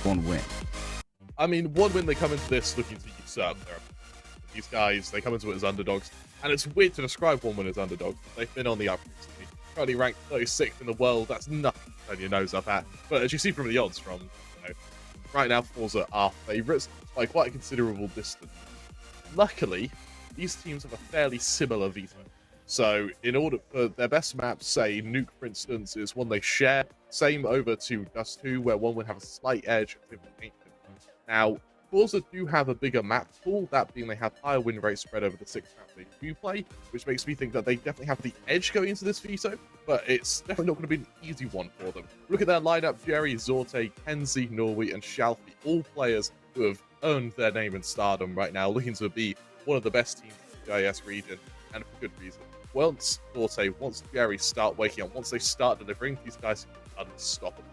one win? I mean, one win, they come into this looking to usurp their these guys, they come into it as underdogs, and it's weird to describe one win as underdogs. They've been on the up recently. Currently ranked 36th in the world. That's nothing to turn your nose up at. But as you see from the odds from, right now, forZe are favourites by quite a considerable distance. Luckily, these teams have a fairly similar veto. So, in order for their best maps, say Nuke, for instance, is one they share. Same over to Dust 2, where one would have a slight edge. Now, forZe do have a bigger map pool, that being they have higher win rates spread over the 6 maps they do play, which makes me think that they definitely have the edge going into this veto, but it's definitely not going to be an easy one for them. Look at their lineup: Jerry, Zorte, Kenzie, Norway, and Shalfie, all players who have earned their name in stardom right now, looking to be one of the best teams in the GIS region, and for good reason. Once Zorte, once Jerry start waking up, once they start delivering, these guys are unstoppable.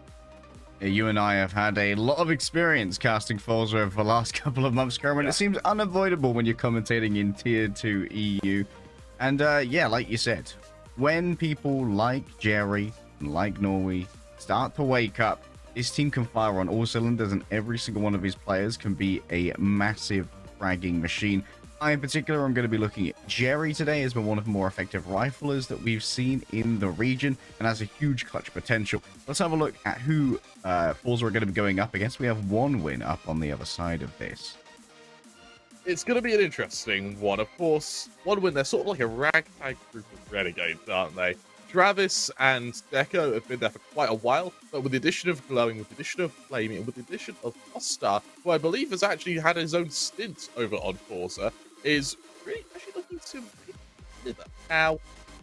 You and I have had a lot of experience casting forZe over the last couple of months, Cameron. It seems unavoidable when you're commentating in Tier 2 EU. And yeah, like you said, when people like Jerry and like Norway start to wake up, this team can fire on all cylinders, and every single one of his players can be a massive fragging machine. I, in particular, am going to be looking at Jerry today as one of the more effective riflers that we've seen in the region and has a huge clutch potential. Let's have a look at who forZe are going to be going up against. We have one win up on the other side of this. It's going to be an interesting one. Of course, one win, they're sort of like a ragtag group of renegades, aren't they? Travis and Deco have been there for quite a while, but with the addition of Glowing, with the addition of Flaming, and with the addition of Foster, who I believe has actually had his own stint over on forZe, is really actually looking to deliver. Now,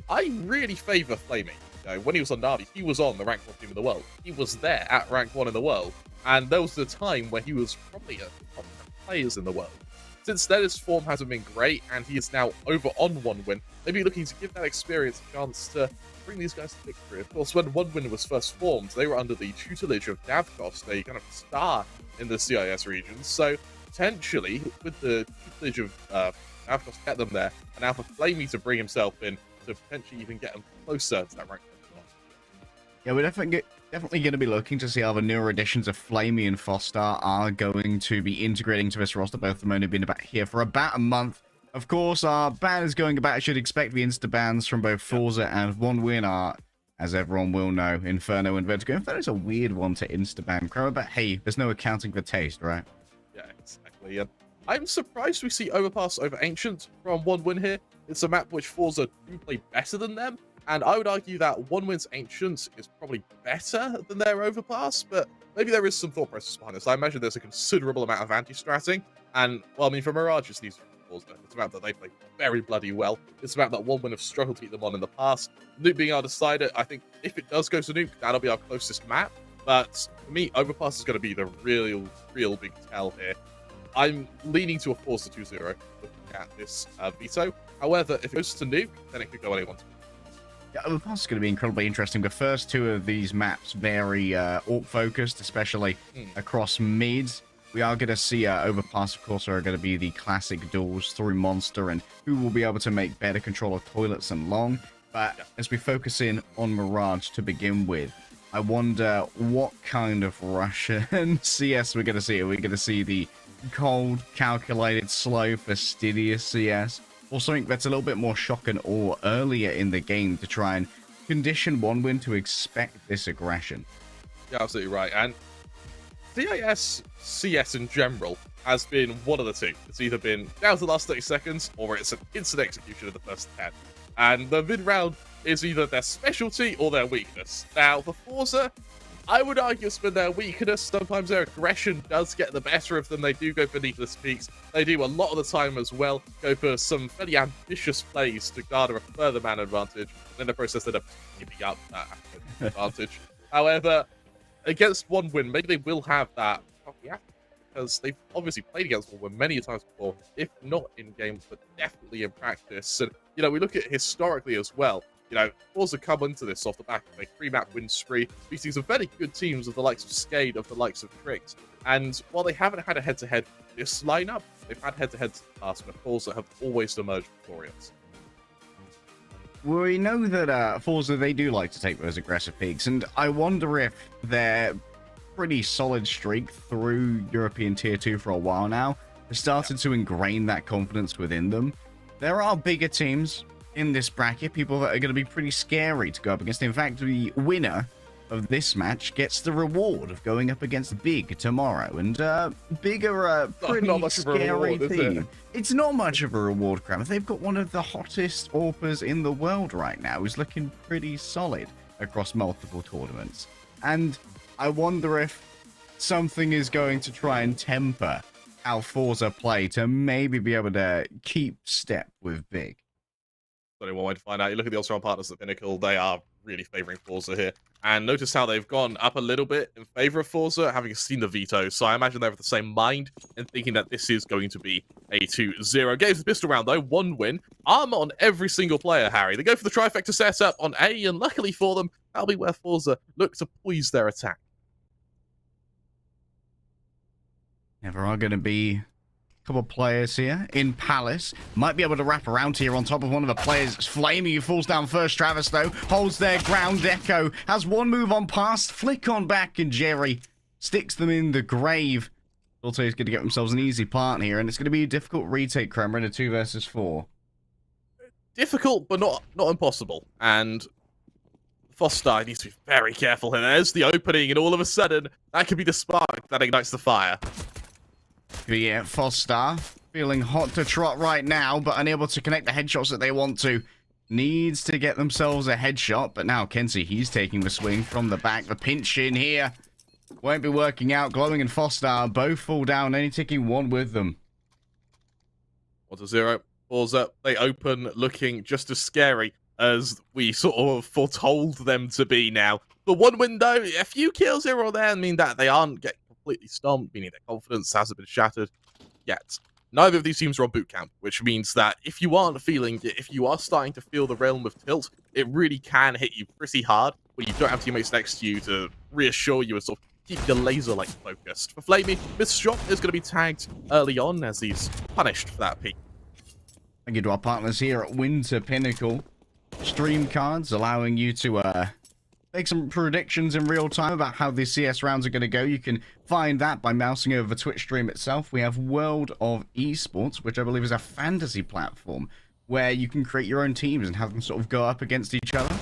I really favour Flaming. When he was on Navi, he was on the rank 1 team in the world. He was there at rank 1 in the world, and there was the time where he was probably a top 10 players in the world. Since then, his form hasn't been great, and he is now over on one win. Maybe looking to give that experience a chance to bring these guys to victory. Of course, when one win was first formed, they were under the tutelage of Davkos, a kind of star in the CIS region. So potentially, with the tutelage of Davkos, get them there, and now for Flamey to bring himself in to potentially even get them closer to that rank. Yeah, we're definitely going to be looking to see how the newer additions of Flamey and Foster are going to be integrating to this roster. Both of them only been here for about a month. Of course, our ban is going about. I should expect the insta-bans from both forZe and one win are, as everyone will know, Inferno and Vertigo. Inferno is a weird one to insta-ban, but hey, there's no accounting for taste, right? Yeah, exactly. I'm surprised we see Overpass over Ancient from one win here. It's a map which forZe do play better than them, and I would argue that one win's Ancient is probably better than their Overpass, but maybe there is some thought process behind this. I imagine there's a considerable amount of anti-stratting, and, well, I mean, for Mirage, it's these forZe. It's a map that they play very bloody well. It's a map that one win have struggled to beat them on in the past. Nuke being our decider, I think if it does go to Nuke, that'll be our closest map, but for me, Overpass is going to be the real big tell here. I'm leaning to a forZe 2-0 looking at this veto. However, if it goes to Nuke, then it could go anyone. Yeah, Overpass is going to be incredibly interesting. The first two of these maps very AWP-focused, especially across mids. We are going to see Overpass, of course, are going to be the classic duels through Monster and who will be able to make better control of toilets and long. But as we focus in on Mirage to begin with, I wonder what kind of Russian CS we're going to see. Are we going to see the cold, calculated, slow, fastidious CS? Or something that's a little bit more shock and awe earlier in the game to try and condition one win to expect this aggression? Yeah, absolutely right. And CIS CS in general has been one of the two. It's either been down to the last 30 seconds or it's an instant execution of the first 10. And the mid-round is either their specialty or their weakness. Now, for forZe, I would argue it's been their weakness. Sometimes their aggression does get the better of them. They do go for needless peaks. They do a lot of the time as well go for some fairly ambitious plays to garner a further man advantage. And in the process, they end up giving up that advantage. However, against one win, maybe they will have that because they've obviously played against one win many times before, if not in game, but definitely in practice. And, you know, we look at it historically as well. You know, forZe come into this off the back of a 3-map win spree, beating some very good teams of the likes of SKADE, of the likes of Tricks. And while they haven't had a head-to-head this lineup, they've had head-to-heads in the past where forZe have always emerged victorious. We know that forZe, they do like to take those aggressive peaks, and I wonder if their pretty solid streak through European Tier 2 for a while now. They started to ingrain that confidence within them. There are bigger teams in this bracket, people that are going to be pretty scary to go up against. In fact, the winner of this match gets the reward of going up against Big tomorrow. And Big are a pretty scary team. It's not much of a reward, Kramer. They've got one of the hottest AWPers in the world right now, who's looking pretty solid across multiple tournaments. And I wonder if something is going to try and temper how forZe play to maybe be able to keep step with Big. Only one way to find out. You look at the All-Star partners at Pinnacle, they are really favoring forZe here. And notice how they've gone up a little bit in favor of forZe, having seen the veto. So I imagine they're of the same mind and thinking that this is going to be a 2-0. Games the pistol round, though. 1 win. Armor on every single player, Harry. They go for the trifecta setup on A, and luckily for them, that'll be where forZe look to poise their attack. Never are going to be couple of players here in Palace. Might be able to wrap around here on top of one of the players. Flaming, who falls down first. Travis, though, holds their ground. Echo has one move on past. Flick on back, and Jerry sticks them in the grave. Also, he's going to get themselves an easy plant here, and it's going to be a difficult retake, Kramer, in a 2 versus 4. Difficult, but not impossible. And forZe needs to be very careful here. There's the opening, and all of a sudden, that could be the spark that ignites the fire. Yeah, forZe feeling hot to trot right now, but unable to connect the headshots that they want to. Needs to get themselves a headshot, but now Kenzie, he's taking the swing from the back. The pinch in here won't be working out. Glowing and forZe both fall down, only taking one with them. 1-0. forZe, they open looking just as scary as we sort of foretold them to be now. But one window, a few kills here or there mean that they aren't getting completely stomped, meaning their confidence hasn't been shattered yet. Neither of these teams are on boot camp, which means that if you aren't feeling it, if you are starting to feel the realm of tilt, it really can hit you pretty hard when you don't have teammates next to you to reassure you and sort of keep your laser-like focused. For Flamey, this shot is going to be tagged early on as he's punished for that peak. Thank you to our partners here at Winter Pinnacle. Stream cards allowing you to make some predictions in real time about how the CS rounds are going to go. You can find that by mousing over the Twitch stream itself. We have World of Esports, which I believe is a fantasy platform where you can create your own teams and have them sort of go up against each other.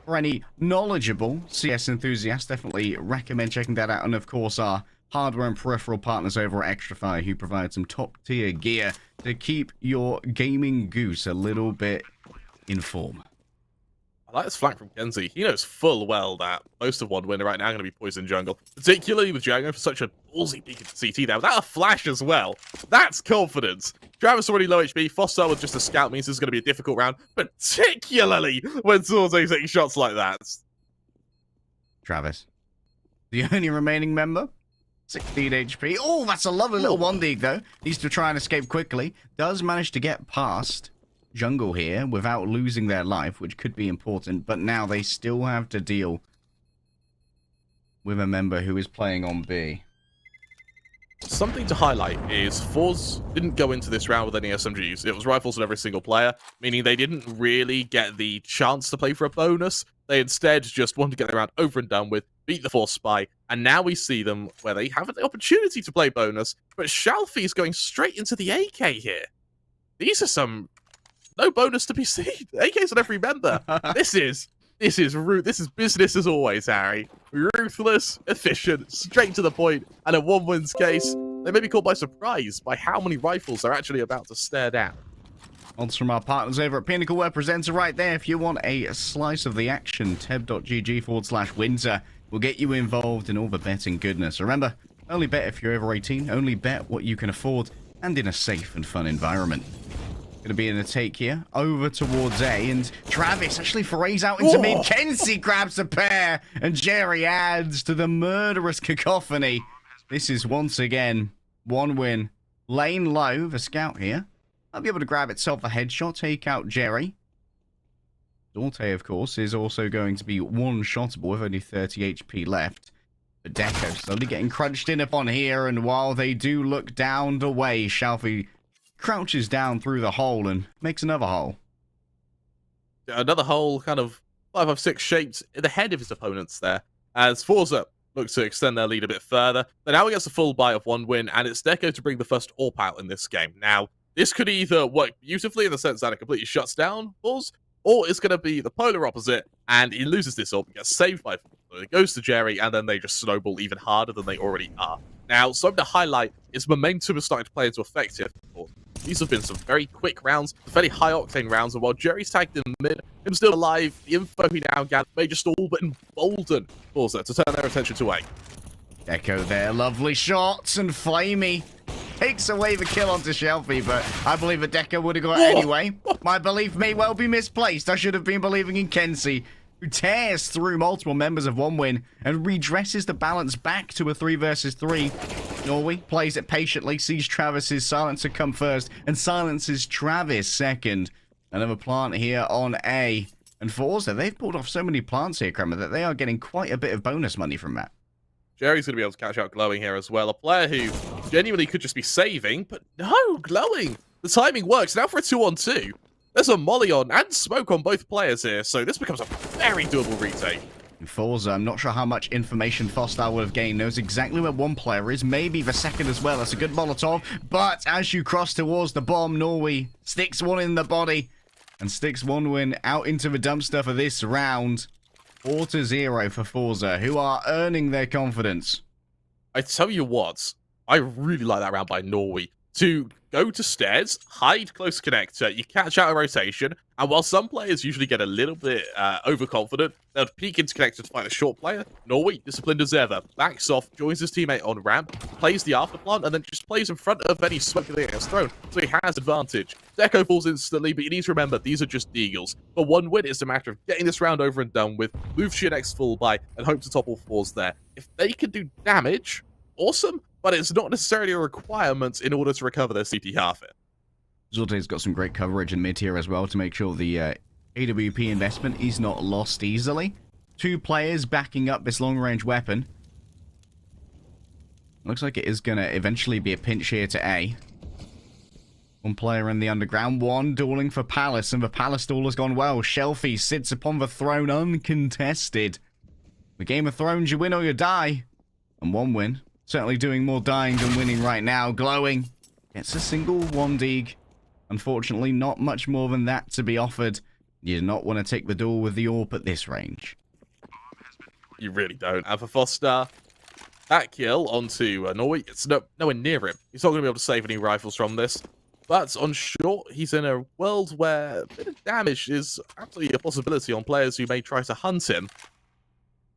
For any knowledgeable CS enthusiasts, definitely recommend checking that out. And of course, our hardware and peripheral partners over at XtraFi, who provide some top-tier gear to keep your gaming goose a little bit in form. I like this flank from Kenzie. He knows full well that most of one winner right now are going to be poison jungle, particularly with Django for such a ballsy peek at CT there. Without a flash as well. That's confidence. Travis already low HP. forZe with just a scout means this is going to be a difficult round, particularly when forZe taking shots like that. Travis, the only remaining member, 16 HP. Oh, that's a lovely little one dig though. Needs to try and escape quickly. Does manage to get past jungle here without losing their life, which could be important, but now they still have to deal with a member who is playing on B. Something to highlight is forZe didn't go into this round with any SMGs. It was rifles on every single player, meaning they didn't really get the chance to play for a bonus. They instead just wanted to get the round over and done with, beat the force spy, and now we see them where they have the opportunity to play bonus, but Shalfie is going straight into the AK here. These are some no bonus to be seen. AK's on every member. This is business as always, Harry. Ruthless, efficient, straight to the point, and in one win's case, they may be caught by surprise by how many rifles they're actually about to stare down. Odds from our partners over at Pinnacle web presenter right there. If you want a slice of the action, teb.gg/winter will get you involved in all the betting goodness. Remember, only bet if you're over 18, only bet what you can afford, and in a safe and fun environment. Going to be in a take here, over towards A, and Travis actually forays out into mid. Kenzie grabs a pair, and Jerry adds to the murderous cacophony. This is once again one win. Lane low, the scout here. I'll be able to grab itself a headshot, take out Jerry. Dorte, of course, is also going to be one-shottable with only 30 HP left. But Deco slowly getting crunched in upon here, and while they do look down the way, Shalfie crouches down through the hole and makes another hole. Another hole, kind of 5-5-6 shaped in the head of his opponents there, as forZe look to extend their lead a bit further. But now he gets a full buy of 1 win, and it's Deco to bring the first AWP out in this game. Now, this could either work beautifully in the sense that it completely shuts down forZe, or it's going to be the polar opposite, and he loses this AWP, gets saved by forZe. It goes to Jerry, and then they just snowball even harder than they already are. Now, something to highlight is momentum is starting to play into effect here for forZe. These have been some very quick rounds, fairly high-octane rounds, and while Jerry's tagged in mid, him still alive, the info he now gathered may just all but embolden forZe to turn their attention to A. Deco there, lovely shots, and Flamey takes away the kill onto Shelfie, but I believe that Deco would have got it anyway. My belief may well be misplaced. I should have been believing in Kenzie, who tears through multiple members of 1 win and redresses the balance back to a 3 versus 3. Norway plays it patiently, sees Travis's silencer come first, and silences Travis second. Another plant here on A. And forZe, they've pulled off so many plants here, Kramer, that they are getting quite a bit of bonus money from that. Jerry's going to be able to catch out Glowing here as well. A player who genuinely could just be saving, but no, Glowing. The timing works. Now for a 2-on-2. There's a molly on and smoke on both players here, so this becomes a very doable retake. forZe, I'm not sure how much information forZe would have gained. Knows exactly where one player is, maybe the second as well. That's a good Molotov, but as you cross towards the bomb, Norway sticks one in the body and sticks 1 win out into the dumpster for this round. 4-0 for forZe, who are earning their confidence. I tell you what, I really like that round by Norway. To go to stairs, hide close connector, you catch out a rotation, and while some players usually get a little bit overconfident, they'll peek into connector to find a short player. Norway, disciplined as ever, backs off, joins his teammate on ramp, plays the afterplant, and then just plays in front of any smoke that gets thrown, so he has advantage. Deco falls instantly, but you need to remember, these are just deagles. But 1 win is a matter of getting this round over and done with, move to your next full buy, and hope to topple forZe there. If they can do damage, awesome, but it's not necessarily a requirement in order to recover their CT half it. Zorte's got some great coverage in mid here as well to make sure the AWP investment is not lost easily. 2 players backing up this long-range weapon. Looks like it is going to eventually be a pinch here to A. 1 player in the underground, 1 dueling for Palace, and the Palace duel has gone well. Shelfie sits upon the throne uncontested. The Game of Thrones, you win or you die. And 1 win. Certainly doing more dying than winning right now. Glowing gets a single 1 dig. Unfortunately, not much more than that to be offered. You do not want to take the duel with the AWP at this range. You really don't. And for forZe, that kill onto Norway, it's nowhere near him. He's not going to be able to save any rifles from this. But on short, he's in a world where a bit of damage is absolutely a possibility on players who may try to hunt him.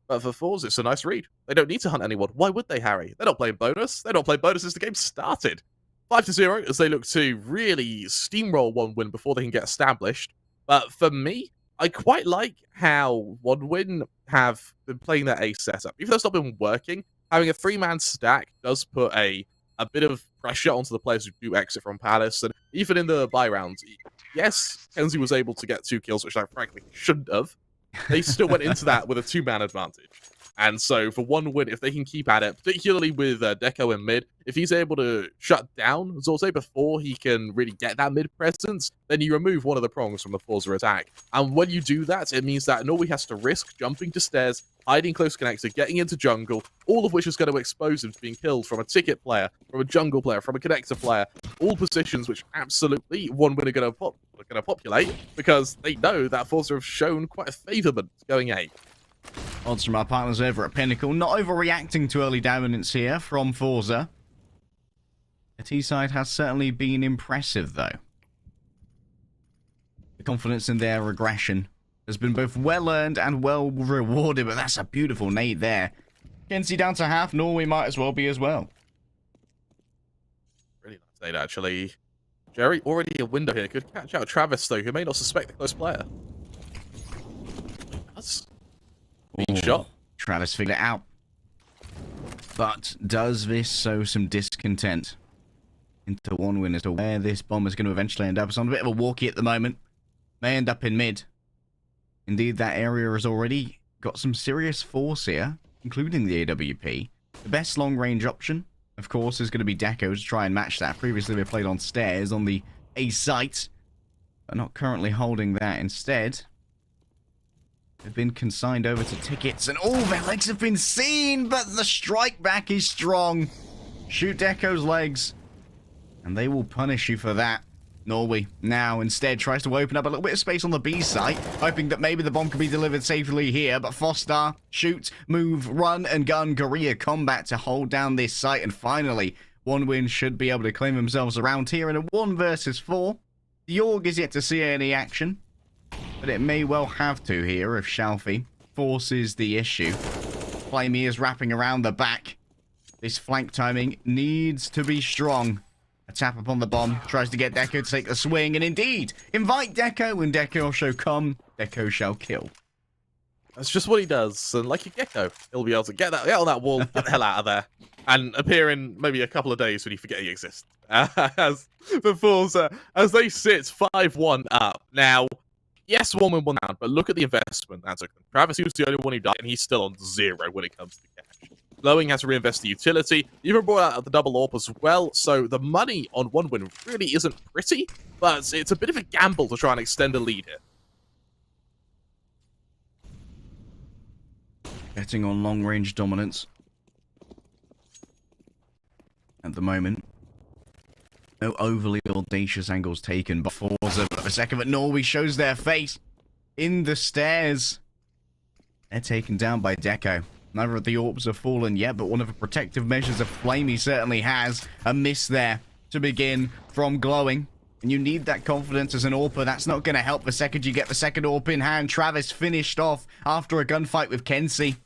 But for forZe, it's a nice read. They don't need to hunt anyone. Why would they, Harry? They're not playing bonus. They're not playing bonus since the game started. 5-0 as they look to really steamroll 1 win before they can get established. But for me, I quite like how 1 win have been playing their A setup. Even though it's not been working, having a 3-man stack does put a bit of pressure onto the players who do exit from Palace. And even in the buy rounds, yes, Kenzie was able to get 2 kills, which I frankly shouldn't have. They still went into that with a 2-man advantage. And so for 1 win, if they can keep at it, particularly with Deco in mid, if he's able to shut down Zorte before he can really get that mid presence, then you remove one of the prongs from the forZe attack. And when you do that, it means that Norway has to risk jumping to stairs, hiding close connector, getting into jungle, all of which is going to expose him to being killed from a ticket player, from a jungle player, from a connector player, all positions which absolutely 1 win are going to populate, because they know that forZe have shown quite a favourment going A. Odds from our partners over at Pinnacle. Not overreacting to early dominance here from forZe. The T-side has certainly been impressive, though. The confidence in their regression has been both well-earned and well-rewarded, but that's a beautiful nade there. Kenzie down to half. Norway might as well be as well. Really nice nade, actually. Jerry, already a window here. Could catch out Travis, though, who may not suspect the close player. That's being shot. Travis figured it out. But does this sow some discontent into 1 win as to where this bomb is going to eventually end up? It's on a bit of a walkie at the moment. May end up in mid. Indeed, that area has already got some serious force here, including the AWP. The best long-range option, of course, is going to be Deco to try and match that. Previously, they played on stairs on the A site, but not currently holding that. Instead, have been consigned over to tickets, and all their legs have been seen, but the strike back is strong. Shoot Deco's legs, and they will punish you for that. Norway now instead tries to open up a little bit of space on the B site, hoping that maybe the bomb can be delivered safely here, but forZe, shoot, move, run, and gun guerrilla combat to hold down this site, and finally, OneWin should be able to claim themselves around here in a 1 versus 4. The Org is yet to see any action, but it may well have to here if Shalfie forces the issue. Flamey is wrapping around the back. This flank timing needs to be strong. A tap upon the bomb, tries to get Deco to take the swing, and indeed, invite Deco, and Deco shall come, Deco shall kill. That's just what he does, and like a gecko, he'll be able to get on that wall, get the hell out of there, and appear in maybe a couple of days when you forget he exists. As the forZe, as they sit 5-1 up. Now, yes, OneWin won down, but look at the investment that took them. Travis, he was the only one who died, and he's still on 0 when it comes to cash. Glowing has to reinvest the utility, even brought out the double AWP as well, so the money on OneWin really isn't pretty, but it's a bit of a gamble to try and extend a lead here. Betting on long-range dominance. At the moment. No overly audacious angles taken by forZe, but the second that Norway shows their face in the stairs, they're taken down by Deco. Neither of the AWPs have fallen yet, but one of the protective measures of Flamey certainly has. A miss there to begin from Glowing. And you need that confidence as an AWPer. That's not going to help the second you get the second AWP in hand. Travis finished off after a gunfight with Kenzie.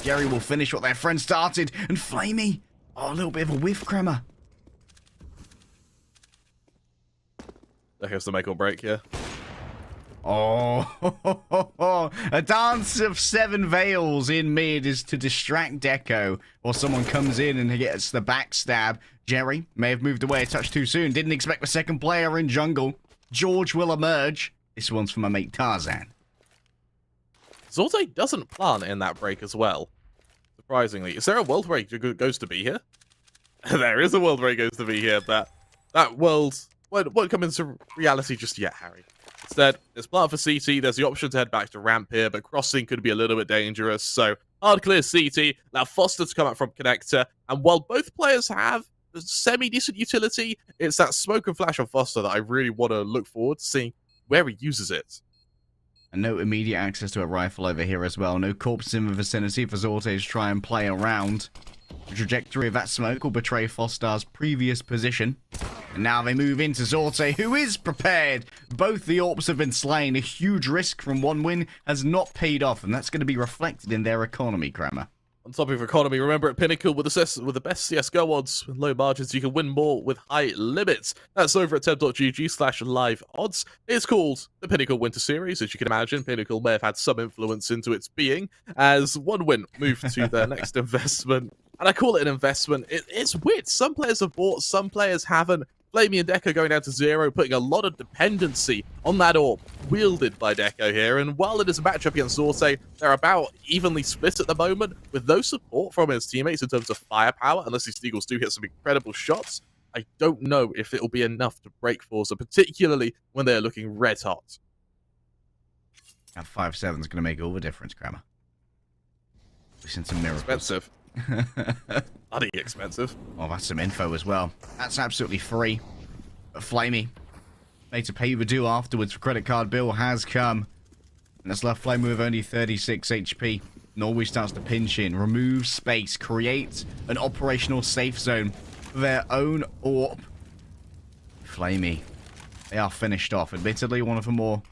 Jerry will finish what their friend started. And Flamey, oh, a little bit of a whiff, Kremer. That has to make or break here. Oh, a dance of 7 veils in mid is to distract Deco, or someone comes in and gets the backstab. Jerry may have moved away a touch too soon, didn't expect the second player in jungle. George will emerge. This one's from my mate Tarzan. zorZe doesn't plant in that break as well, surprisingly. Is there a world where he goes to be here? There is a world where he goes to be here, but that world won't come into reality just yet, Harry. Instead, there's plant for CT, there's the option to head back to ramp here, but crossing could be a little bit dangerous, so hard clear CT, now Foster to come out from connector, and while both players have semi-decent utility, it's that smoke and flash on Foster that I really want to look forward to seeing where he uses it. And no immediate access to a rifle over here as well, no corpses in the vicinity for zorZe to try and play around. The trajectory of that smoke will betray Foster's previous position. And now they move into zorZe, who is prepared. Both the AWPs have been slain. A huge risk from OneWin has not paid off, and that's going to be reflected in their economy, Kramer. On topic of economy, remember at Pinnacle, with the best CSGO odds, with low margins, you can win more with high limits. That's over at temp.gg/live odds. It's called the Pinnacle Winter Series. As you can imagine, Pinnacle may have had some influence into its being, as OneWin moved to their next investment. And I call it an investment. It's weird. Some players have bought, some players haven't. Flamey and Deco going down to 0, putting a lot of dependency on that AWP wielded by Deco here. And while it is a matchup against zorZe, they're about evenly split at the moment, with no support from his teammates in terms of firepower, unless these Eagles do hit some incredible shots. I don't know if it'll be enough to break forZe, particularly when they're looking red hot. That 5-7 is going to make all the difference, Kramer. We've seen some miracles. Expensive. Bloody expensive. Oh, that's some info as well. That's absolutely free. But Flamey, made to pay the due afterwards. Credit card bill has come. And that's left Flamey with only 36 HP. Norway starts to pinch in, remove space, create an operational safe zone for their own AWP. Flamey, they are finished off. Admittedly, one of the more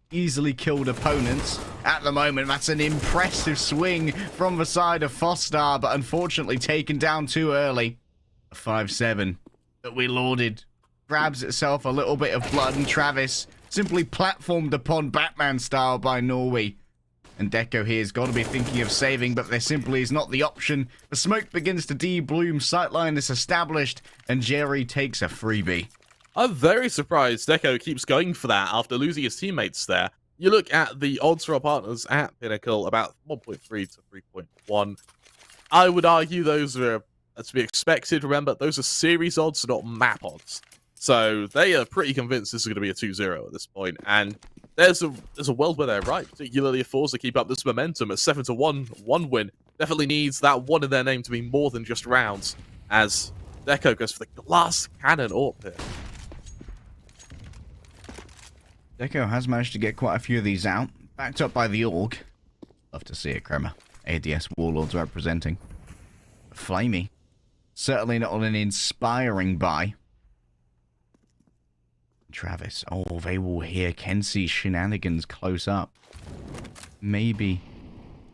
easily killed opponents at the moment. That's an impressive swing from the side of forZe, but unfortunately taken down too early. A 5-7 that we lauded grabs itself a little bit of blood, and Travis simply platformed upon Batman style by Norway. And Deco here's got to be thinking of saving, but there simply is not the option. The smoke begins to de-bloom, sightline is established, and Jerry takes a freebie. I'm very surprised Deco keeps going for that after losing his teammates there. You look at the odds for our partners at Pinnacle, about 1.3 to 3.1. I would argue those are to be expected. Remember, those are series odds, not map odds. So they are pretty convinced this is going to be a 2-0 at this point. And there's a world where they're right, particularly if forZe keep up this momentum at 7-1, one win. Definitely needs that one in their name to be more than just rounds, as Deco goes for the glass cannon AWP here. Deco has managed to get quite a few of these out, backed up by the Org. Love to see it, Kremer. ADS Warlords representing. Flamey. Certainly not an inspiring buy. Travis. Oh, they will hear Kenzie's shenanigans close up. Maybe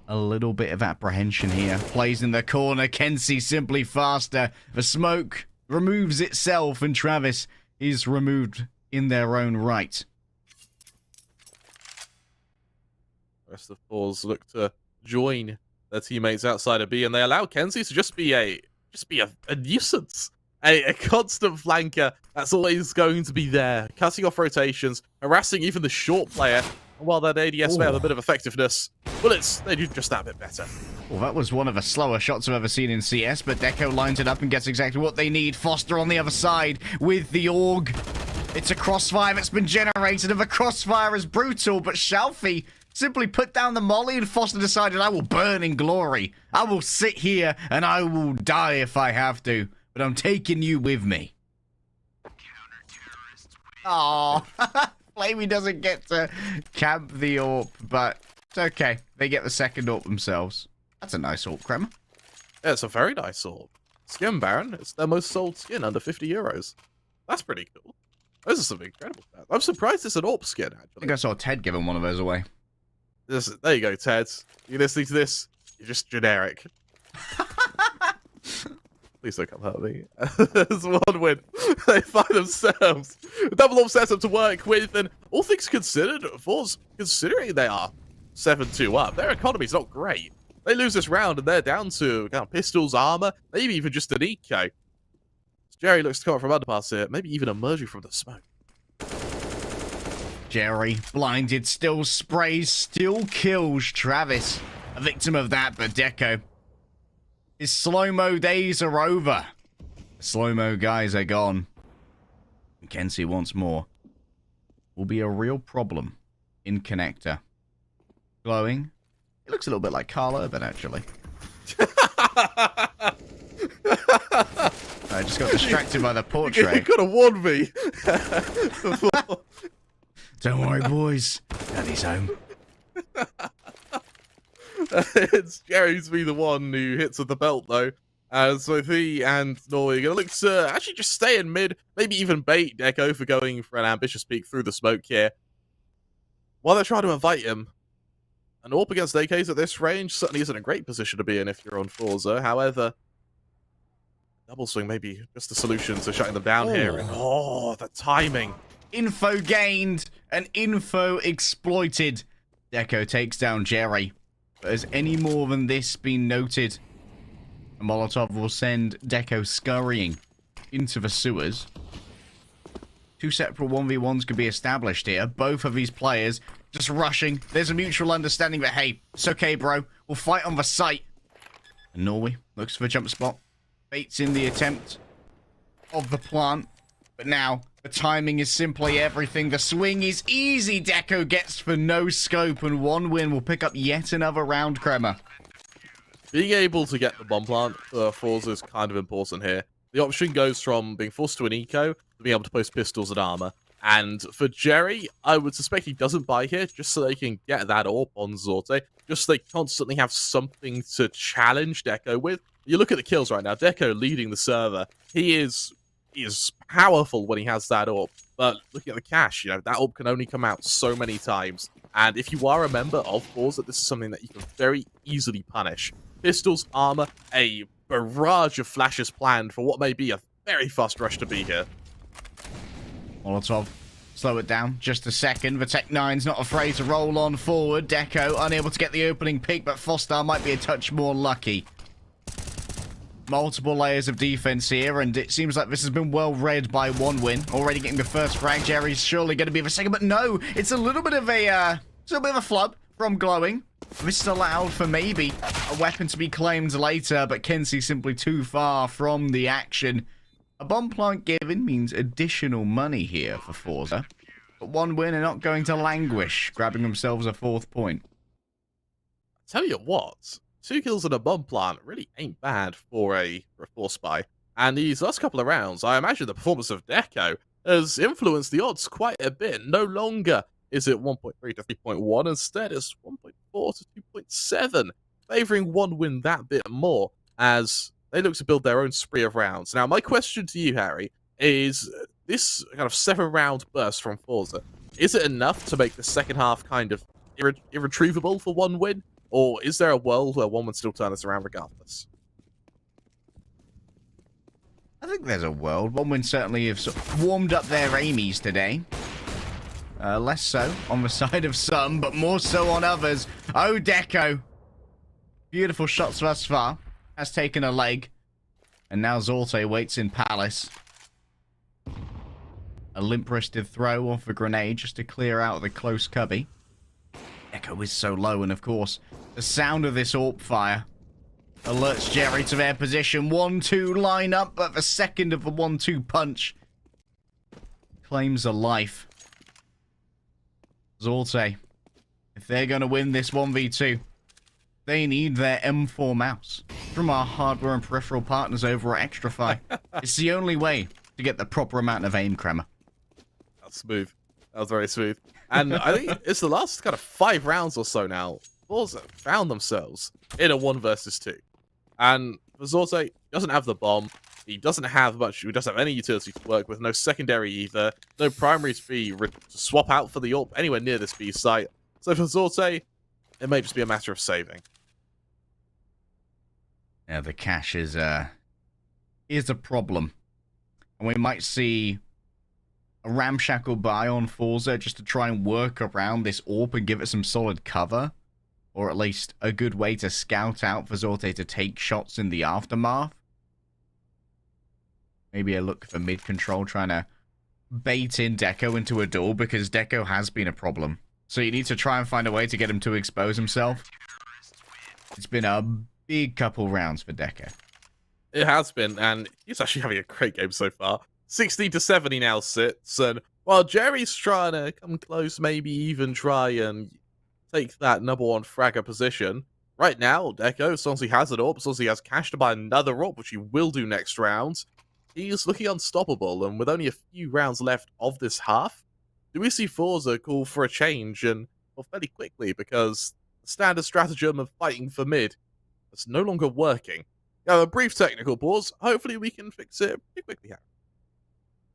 a little bit of apprehension here. Plays in the corner. Kenzie simply faster. The smoke removes itself, and Travis is removed in their own right. The rest of forZe look to join their teammates outside of B, and they allow Kenzie to just be a nuisance. A constant flanker that's always going to be there, cutting off rotations, harassing even the short player. And while that ADS may have a bit of effectiveness, bullets, they do just that bit better. Well, that was one of the slower shots I've ever seen in CS, but Deco lines it up and gets exactly what they need. Foster on the other side with the AUG. It's a crossfire that's been generated, and the crossfire is brutal, but Shalfie simply put down the molly, and Foster decided, I will burn in glory. I will sit here and I will die if I have to. But I'm taking you with me. Aww. Flamey doesn't get to camp the AWP, but it's okay. They get the second AWP themselves. That's a nice AWP, Kremer. Yeah, it's a very nice AWP. Skin Baron, it's their most sold skin, under 50 euros. That's pretty cool. Those are some incredible stats. I'm surprised it's an AWP skin, actually. I think I saw Ted giving one of those away. There you go, Ted. You listening to this? You're just generic. Please don't come hurt me. There's one win. They find themselves a double AWP setup to work with, and all things considered, forZe, considering they are 7-2 up, their economy's not great. They lose this round, and they're down to pistols, armor, maybe even just an eco. Jerry looks to come up from underpass here, maybe even emerging from the smoke. Jerry, blinded, still sprays, still kills Travis. A victim of that, but Deco. His slow-mo days are over. The slow-mo guys are gone. And Kenzie once more will be a real problem in connector. Glowing. It looks a little bit like Carl Urban, actually. I just got distracted by the portrait. You could have warned me. Don't worry, boys. Daddy's home. It's Jerry's be the one who hits with the belt, though. So he and Norway are going to look to actually just stay in mid, maybe even bait Deco for going for an ambitious peek through the smoke here. While they're trying to invite him, an AWP against AKs at this range certainly isn't a great position to be in if you're on forZe. However, double swing may be just the solution to shutting them down here. And the timing. Info gained and info exploited. Deco takes down Jerry. But has any more than this been noted? A Molotov will send Deco scurrying into the sewers. Two separate 1v1s could be established here. Both of these players just rushing. There's a mutual understanding that, hey, it's okay, bro. We'll fight on the site. And Norway looks for a jump spot. Baits in the attempt of the plant. But now, the timing is simply everything. The swing is easy. Deco gets for no scope, and one win will pick up yet another round, Kremer. Being able to get the bomb plant for forZe is kind of important here. The option goes from being forced to an eco to being able to post pistols and armor. And for Jerry, I would suspect he doesn't buy here just so they can get that AWP on Zorte. Just so they constantly have something to challenge Deco with. You look at the kills right now. Deco leading the server. He is powerful when he has that AWP. But looking at the cash, that AWP can only come out so many times. And if you are a member of forZe, this is something that you can very easily punish. Pistols, armor, a barrage of flashes planned for what may be a very fast rush to be here. Molotov, slow it down just a second. The Tech 9's not afraid to roll on forward. Deco unable to get the opening pick, but Foster might be a touch more lucky. Multiple layers of defense here, and it seems like this has been well read by one win. Already getting the first frag. Jerry's surely going to be the second, but no, it's a little bit of a flub from Glowing. This is allowed for maybe a weapon to be claimed later, but Kenzie's simply too far from the action. A bomb plant given means additional money here for forZe. But 1 win and not going to languish, grabbing themselves a 4th point. Tell you what, 2 kills in a bomb plant really ain't bad for a force spy. And these last couple of rounds, I imagine the performance of Deco has influenced the odds quite a bit. No longer is it 1.3 to 3.1, instead it's 1.4 to 2.7, favouring 1 win that bit more as they look to build their own spree of rounds. Now, my question to you, Harry, is this kind of 7-round burst from forZe, is it enough to make the second half kind of irretrievable for 1 win? Or is there a world where 1 would still turn this around regardless? I think there's a world. 1 win certainly have sort of warmed up their aimies today. Less so on the side of some, but more so on others. Oh, Deco. Beautiful shots thus far. Has taken a leg. And now Zorte waits in Palace. A limp-wristed throw off a grenade just to clear out the close cubby. Deco is so low, and of course, the sound of this AWP fire alerts Jerry to their position. 1-2 line up, but the second of the 1-2 punch claims a life. Zorte, if they're going to win this 1v2, they need their M4 mouse from our hardware and peripheral partners over at XtraFi. It's the only way to get the proper amount of aim, Kremer. That's smooth. That was very smooth. And I think it's the last kind of 5 rounds or so now, forZe found themselves in a 1 versus 2. And Zorte doesn't have the bomb. He doesn't have much. He doesn't have any utility to work with. No secondary either. No primary to be to swap out for the AWP anywhere near this B site. So for Zorte, it may just be a matter of saving. Yeah, the cache is a problem, and we might see a ramshackle buy on forZe just to try and work around this AWP and give it some solid cover. Or at least a good way to scout out for Zorte to take shots in the aftermath. Maybe a look for mid-control, trying to bait in Deco into a duel, because Deco has been a problem. So you need to try and find a way to get him to expose himself. It's been a big couple rounds for Deco. It has been, and he's actually having a great game so far. 60 to 70 now sits, and while Jerry's trying to come close, maybe even try and take that #1 fragger position. Right now, Deco, as long as he has an AWP, as long as he has cash to buy another AWP, which he will do next round, he's looking unstoppable. And with only a few rounds left of this half, do we see forZe call for a change, and well, fairly quickly, because the standard stratagem of fighting for mid is no longer working. Now, a brief technical pause. Hopefully we can fix it pretty quickly here.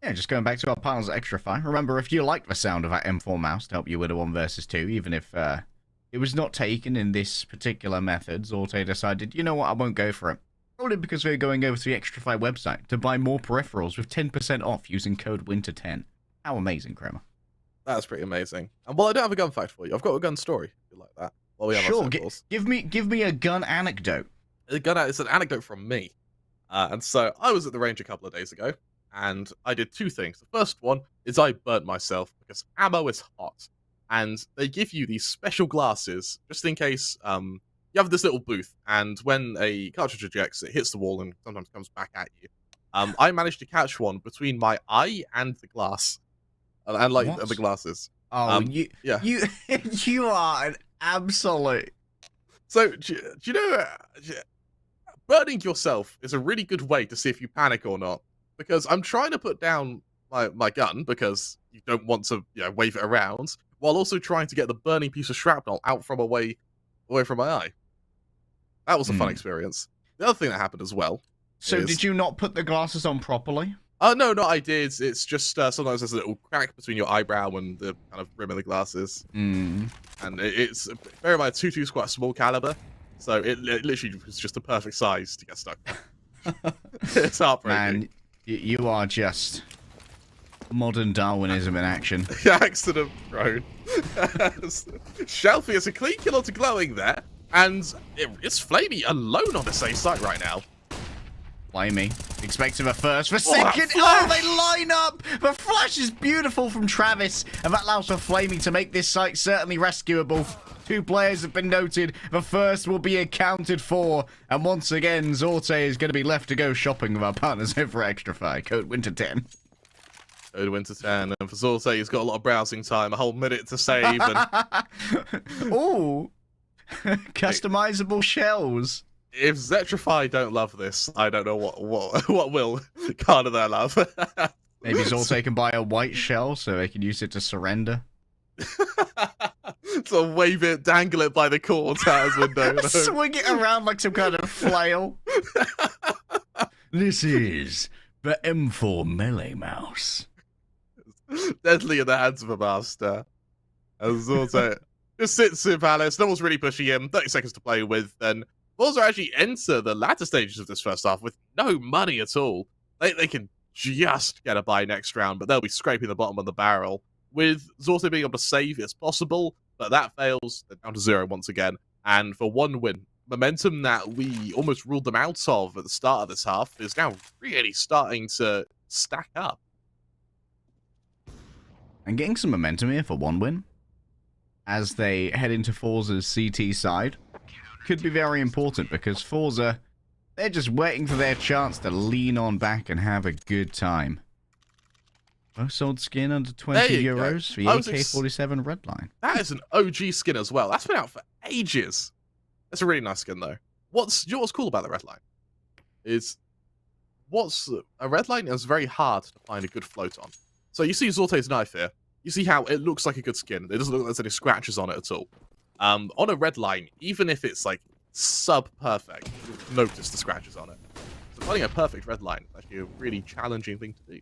Yeah, just going back to our partners at XtraFi. Remember, if you like the sound of that M4 mouse to help you with a 1 versus 2, even if it was not taken in this particular method, Zorte decided, you know what, I won't go for it. Probably because they're going over to the XtraFi website to buy more peripherals with 10% off using code WINTER10. How amazing, Kremer. That's pretty amazing. And while I don't have a gun fact for you, I've got a gun story, if you like that. While we have sure, our give me a gun anecdote. It's an anecdote from me. And so I was at the range a couple of days ago, and I did 2 things. The first one is I burnt myself because ammo is hot. And they give you these special glasses, just in case you have this little booth, and when a cartridge ejects, it hits the wall and sometimes comes back at you. I managed to catch one between my eye and the glass. And like the glasses. Oh, yeah. You are an absolute... So, do you know, burning yourself is a really good way to see if you panic or not. Because I'm trying to put down my gun, because you don't want to wave it around, while also trying to get the burning piece of shrapnel out from away from my eye. That was a fun experience. The other thing that happened as well. So did you not put the glasses on properly? No, I did. It's just sometimes there's a little crack between your eyebrow and the kind of rim of the glasses. And it's, bear in mind, 2.2 is quite a small caliber, so it literally was just the perfect size to get stuck. It's heartbreaking. Man, you are just modern Darwinism in action. Accident prone. Shelfie is a clean kill onto glowing there, and it's Flamey alone on the safe site right now. Flamey expecting a first for second. Oh, they line up. The flash is beautiful from Travis, and that allows for Flamey to make this site certainly rescuable. 2 players have been noted. The first will be accounted for, and once again, Zorte is going to be left to go shopping with our partners over at XtraFi. Code WINTER10. Go to Winter 10, and for forZe, he's got a lot of browsing time, a whole minute to save, and... Ooh! Customizable shells. If Zetrify don't love this, I don't know what will garner their love. Maybe Zorte can buy a white shell so they can use it to surrender. So wave it, dangle it by the cords out his window. Swing it around like some kind of flail. This is the M4 melee mouse. Deadly in the hands of a master. As Zorte just sits in Palace, no one's really pushing him, 30 seconds to play with, and forZe actually enter the latter stages of this first half with no money at all. They can just get a buy next round, but they'll be scraping the bottom of the barrel. With Zorte being able to save, it's possible, but that fails. They're down to 0 once again. And for one win, momentum that we almost ruled them out of at the start of this half is now really starting to stack up. And getting some momentum here for one win, as they head into forZe's CT side, could be very important, because forZe, they're just waiting for their chance to lean on back and have a good time. Most sold skin under 20 euros for the AK-47 Redline. That is an OG skin as well. That's been out for ages. That's a really nice skin, though. You know what's cool about the Redline? A Redline is very hard to find a good float on. So you see Zorte's knife here. You see how it looks like a good skin. It doesn't look like there's any scratches on it at all. On a Redline, even if it's like sub-perfect, you'll notice the scratches on it. So finding a perfect Redline is actually a really challenging thing to do.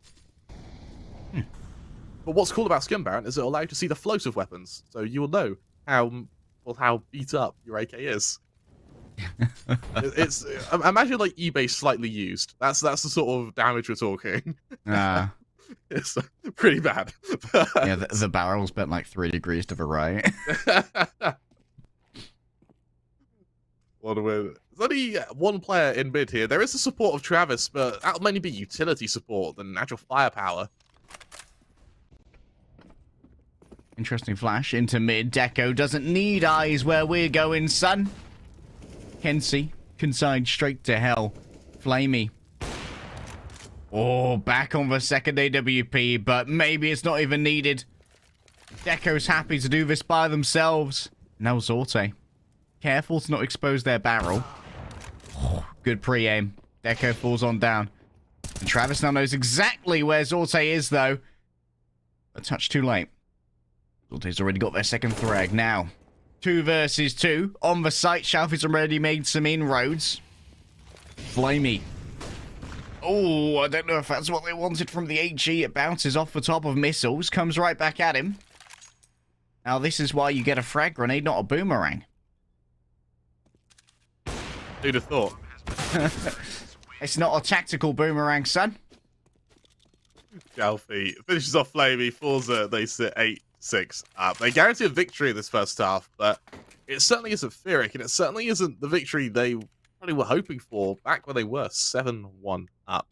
But what's cool about Skin Baron is it'll allow you to see the float of weapons, so you will know how beat up your AK is. It's imagine like eBay slightly used. That's the sort of damage we're talking. It's pretty bad. Yeah, the barrel's bent like 3 degrees to the right. What a win. There's only one player in mid here. There is the support of Travis, but that'll mainly be utility support than actual firepower. Interesting flash into mid. Deco doesn't need eyes where we're going, son. Kenzie consigned straight to hell. Flamey. Oh, back on the second AWP, but maybe it's not even needed. Deco's happy to do this by themselves. Now Zorte. Careful to not expose their barrel. Oh, good pre-aim. Deco falls on down. And Travis now knows exactly where Zorte is, though. A touch too late. Zorte's already got their second frag now. 2 versus 2. On the site, Shelfie's already made some inroads. Flamey. Oh, I don't know if that's what they wanted from the HE. It bounces off the top of missiles, comes right back at him. Now, this is why you get a frag grenade, not a boomerang. Who'd have thought? It's not a tactical boomerang, son. Shelfie finishes off Flamey. forZe, they sit 8-6 up. They guarantee a victory in this first half, but it certainly isn't Fearic, and it certainly isn't the victory they probably were hoping for back when they were 7-1 up.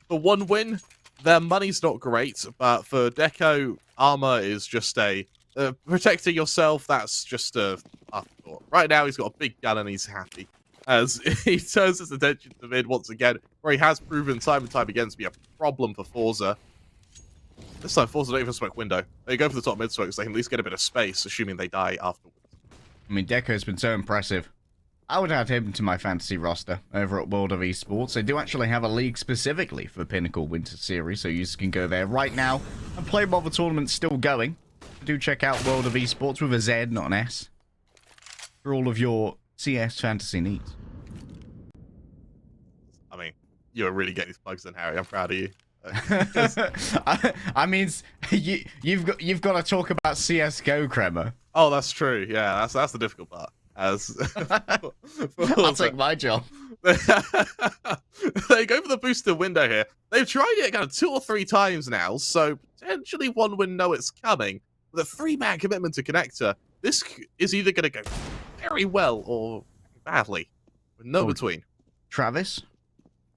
For one win, their money's not great, but for Deco, armor is just a... protecting yourself, that's just a afterthought. Right now, he's got a big gun and he's happy, as he turns his attention to mid once again, where he has proven time and time again to be a problem for forZe. This time, forZe don't even smoke window. They go for the top mid smoke so they can at least get a bit of space, assuming they die afterwards. I mean, Deco's been so impressive. I would add him to my fantasy roster over at World of Esports. They do actually have a league specifically for Pinnacle Winter Series, so you can go there right now and play while the tournament's still going. Do check out World of Esports with a Z, not an S, for all of your CS fantasy needs. I mean, you're really getting these plugs in, Harry. I'm proud of you. I mean, you've got to talk about CSGO, Kremer. Oh, that's true. Yeah, that's the difficult part. As I'll take my job. They go for the booster window here. They've tried it kind of 2 or 3 times now, so potentially one win know it's coming. With a 3-man commitment to connector, this is either going to go very well or badly, with no between. Travis,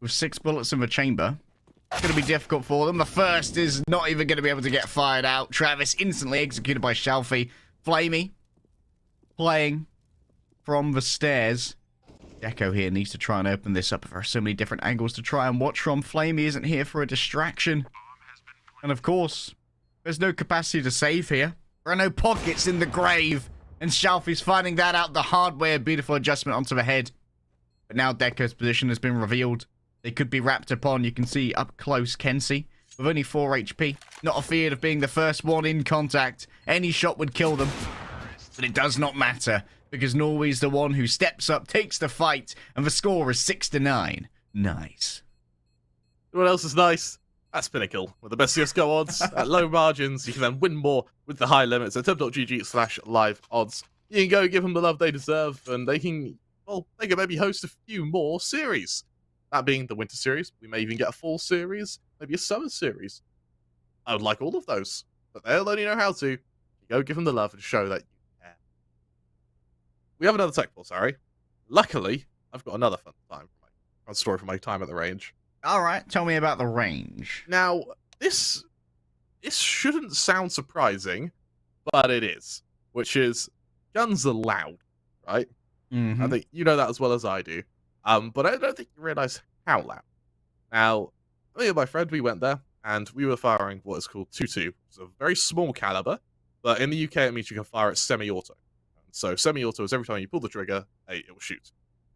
with 6 bullets in the chamber, it's going to be difficult for them. The first is not even going to be able to get fired out. Travis instantly executed by Shelfie. Flamey playing from the stairs. Deco here needs to try and open this up. There are so many different angles to try and watch from. Flamey isn't here for a distraction. And of course, there's no capacity to save here. There are no pockets in the grave. And Shalfie's finding that out the hard way. A beautiful adjustment onto the head. But now Deco's position has been revealed. They could be wrapped upon. You can see up close Kenzie with only 4 HP. Not afeared of being the first one in contact. Any shot would kill them. But it does not matter, because Norway's the one who steps up, takes the fight, and the score is 6-9. Nice. What else is nice? That's Pinnacle, with the best CSGO odds at low margins. You can then win more with the high limits at tip.gg/live odds. You can go give them the love they deserve, and they can, well, they can maybe host a few more series. That being the winter series, we may even get a fall series, maybe a summer series. I would like all of those, but they'll only know how to. You go give them the love and show that you care. We have another tech pulse, Harry. Luckily, I've got another fun story from my time at the range. All right, tell me about the range. Now, this shouldn't sound surprising, but it is. Which is, guns are loud, right? Mm-hmm. I think you know that as well as I do. But I don't think you realise how loud. Now, me and my friend, we went there, and we were firing what is called 2.2. It's a very small caliber, but in the UK it means you can fire it semi-auto. So semi-auto is every time you pull the trigger, it will shoot.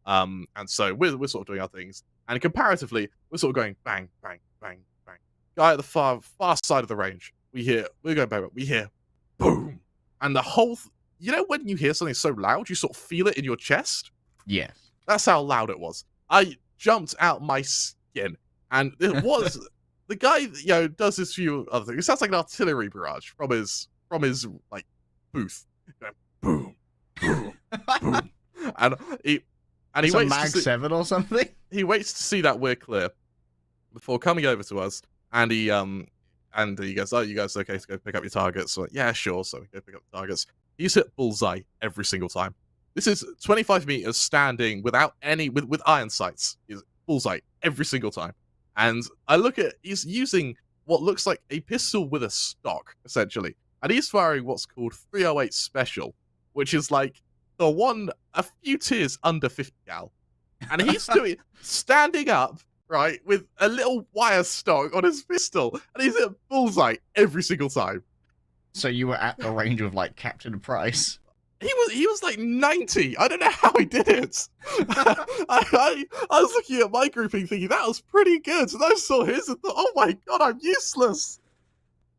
And so we're sort of doing our things, and comparatively, we're sort of going bang, bang, bang, bang. Guy at the far side of the range, we're going bang, we hear boom, and the whole, you know when you hear something so loud, you sort of feel it in your chest? Yes. That's how loud it was. I jumped out my skin, and it was the guy, you know, does this few other things. It sounds like an artillery barrage from his like booth, going, boom, boom, boom, and he waits Mag to see, 7 or something. he waits to see that we're clear before coming over to us, and he goes, "Oh, you guys okay to go pick up your targets?" So, yeah, sure. So we go pick up the targets. He's hit bullseye every single time. This is 25 meters standing without any with iron sights. He's bullseye every single time. And I look at, he's using what looks like a pistol with a stock, essentially. And he's firing what's called 308 Special, which is like the one a few tiers under 50 cal. And he's doing standing up, right, with a little wire stock on his pistol, and he's at bullseye every single time. So you were at the range with like Captain Price. He was like 90. I don't know how he did it. I was looking at my grouping thinking that was pretty good. And I saw his and thought, oh my god, I'm useless.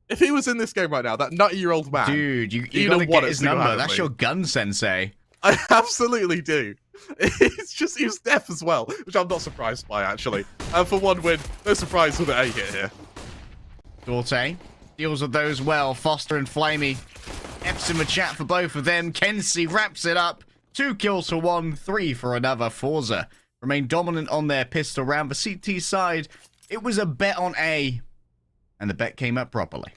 If he was in this game right now, that 90-year-old man. Dude, you gotta get his number. That's your gun sensei. I absolutely do. It's just, he was deaf as well, which I'm not surprised by, actually. And for one win, no surprise with an A hit here. Dorte deals with those well. Foster and Flamey. F's in the chat for both of them. Kenzie wraps it up. 2 kills for 1, 3 for another. forZe remain dominant on their pistol round. The CT side, it was a bet on A. And the bet came up properly.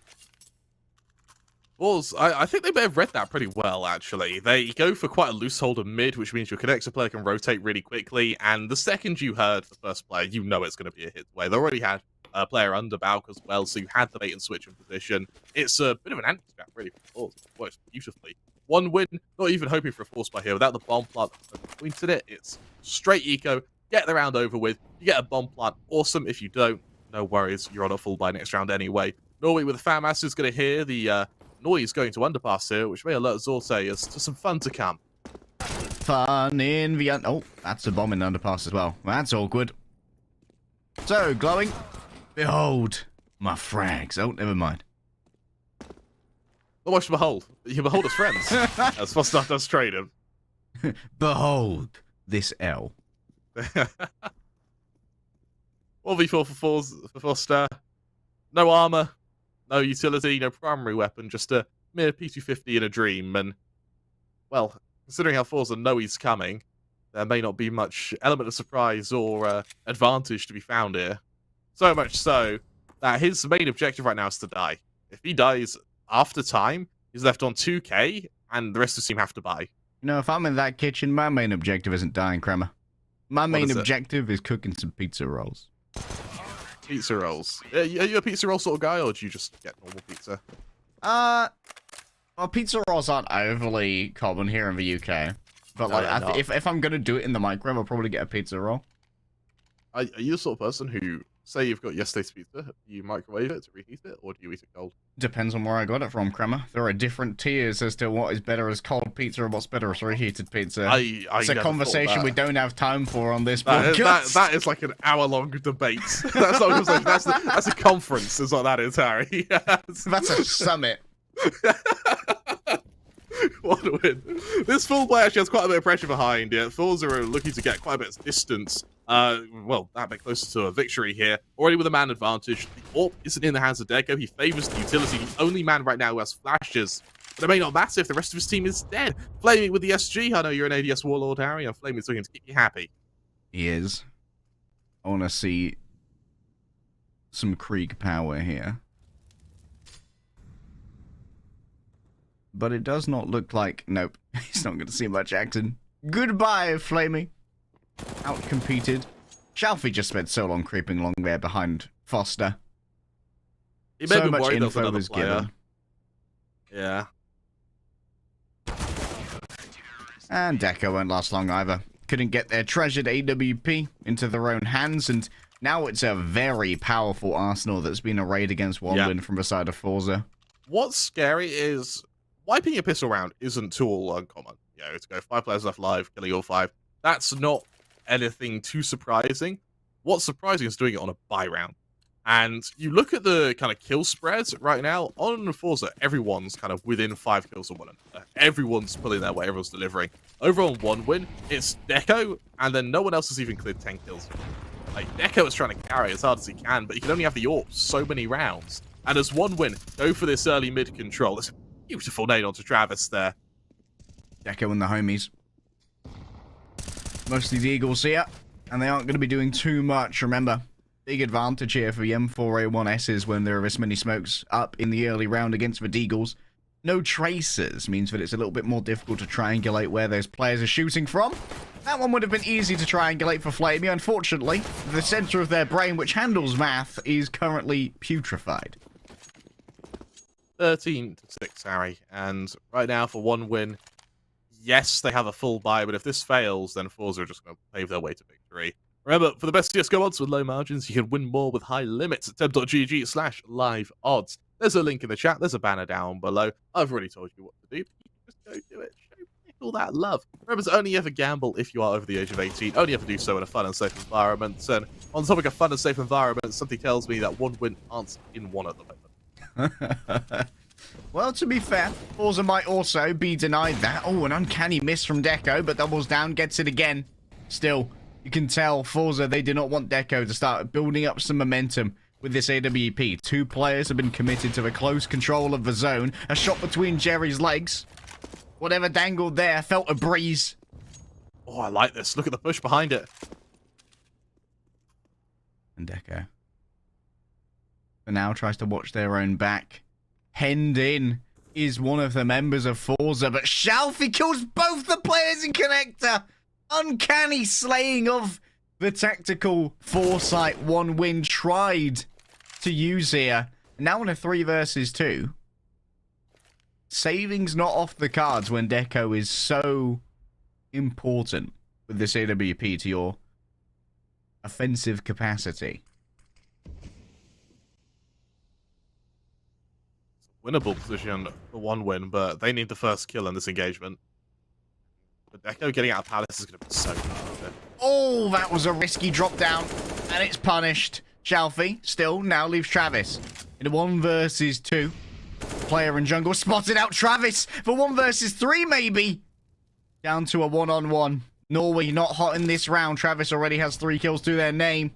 Well, I think they may have read that pretty well, actually. They go for quite a loose hold of mid, which means your connector player can rotate really quickly, and the second you heard the first player, you know it's going to be a hit away. They already had a player under Balk as well, so you had the bait and switch in position. It's a bit of an anti-scrap, really, for forZe. It works beautifully. 1 win, not even hoping for a force buy here. Without the bomb plant pointed it, it's straight eco, get the round over with, you get a bomb plant, awesome. If you don't, no worries, you're on a full buy next round anyway. Norway with the Fan Master is going to hear the noise going to underpass here, which may alert Zorte as to some fun to come. Fun in the oh, that's a bomb in the underpass as well. That's awkward. So, glowing. Behold my frags. Oh, never mind. Not much to behold. You can behold as friends. As Foster does trade him. Behold this L. 1v4 for Foster. No armor, no utility, no primary weapon, just a mere P250 in a dream. And, well, considering how forZe know he's coming, there may not be much element of surprise or advantage to be found here. So much so that his main objective right now is to die. If he dies after time, he's left on 2k, and the rest of the team have to buy. You know, if I'm in that kitchen, my main objective isn't dying, Kremer. My main objective is cooking some pizza rolls. Pizza rolls. Are you a pizza roll sort of guy, or do you just get normal pizza? Well, pizza rolls aren't overly common here in the UK. But, like, if I'm going to do it in the microwave, I'll probably get a pizza roll. Are you the sort of person who say you've got yesterday's pizza, do you microwave it to reheat it, or do you eat it cold? Depends on where I got it from, Crema. There are different tiers as to what is better as cold pizza and what's better as reheated pizza. It's a conversation we don't have time for on this podcast. That is like an hour-long debate. That's not a conversation. That's a conference, is what that is, Harry. Yes. That's a summit. What a win. This full play actually has quite a bit of pressure behind it. forZe are looking to get quite a bit of distance. Well, that bit closer to a victory here. Already with a man advantage. The AWP isn't in the hands of Deco. He favors the utility. The only man right now who has flashes. But it may not matter if the rest of his team is dead. Flaming with the SG. I know you're an ADS warlord, Harry, and Flaming's looking to keep you happy. He is. I want to see some Krieg power here. But it does not look like... Nope, he's not going to see much action. Goodbye, Flamey. Outcompeted. Shalfie just spent so long creeping along there behind Foster. He may so be much worried info was given. Yeah. And Deco won't last long either. Couldn't get their treasured AWP into their own hands, and now it's a very powerful arsenal that's been arrayed against one win from the side of forZe. What's scary is wiping your pistol round isn't too all uncommon. You know, to go 5 players left live, killing all 5. That's not anything too surprising. What's surprising is doing it on a buy round. And you look at the kind of kill spreads right now on forZe, everyone's kind of within 5 kills of one another. Everyone's pulling their way, everyone's delivering. Over on one win, it's Deco, and then no one else has even cleared 10 kills. Like, Deco is trying to carry as hard as he can, but he can only have the AWP so many rounds. And as one win, go for this early mid control. It's a beautiful nade onto Travis there. Deco and the homies. Mostly the Eagles here, and they aren't going to be doing too much, remember. Big advantage here for the M4A1Ss when there are this many smokes up in the early round against the Deagles. No tracers means that it's a little bit more difficult to triangulate where those players are shooting from. That one would have been easy to triangulate for Flamey. Unfortunately, the center of their brain, which handles math, is currently putrefied. 13-6, Harry. And right now, for one win, yes, they have a full buy, but if this fails, then forZe are just going to pave their way to victory. Remember, for the best CSGO odds with low margins, you can win more with high limits at temp.gg/live odds. There's a link in the chat. There's a banner down below. I've already told you what to do. You just go do it. Show Pinnacle that love. Remember to only ever gamble if you are over the age of 18. Only ever do so in a fun and safe environment. And on the topic of fun and safe environments, something tells me that one win aren't in one at the moment. Well, to be fair, forZe might also be denied that. Oh, an uncanny miss from Deco, but doubles down, gets it again. Still, you can tell forZe, they do not want Deco to start building up some momentum with this AWP. 2 players have been committed to a close control of the zone. A shot between Jerry's legs. Whatever dangled there felt a breeze. Oh, I like this. Look at the push behind it. And Deco, for now, tries to watch their own back. Henned in is one of the members of forZe, but Shalfie kills both the players in connector. Uncanny slaying of the tactical foresight one win tried to use here. Now in a 3 versus 2. Saving's not off the cards when Deco is so important with this AWP to your offensive capacity. Winnable position for one win, but they need the first kill in this engagement. But Deco getting out of Palace is going to be so good. Oh, that was a risky drop down, and it's punished. Shalfie still now leaves Travis in a 1 versus 2. Player in jungle spotted out Travis for 1 versus 3, maybe. Down to a 1-on-1. Norway not hot in this round. Travis already has 3 kills to their name.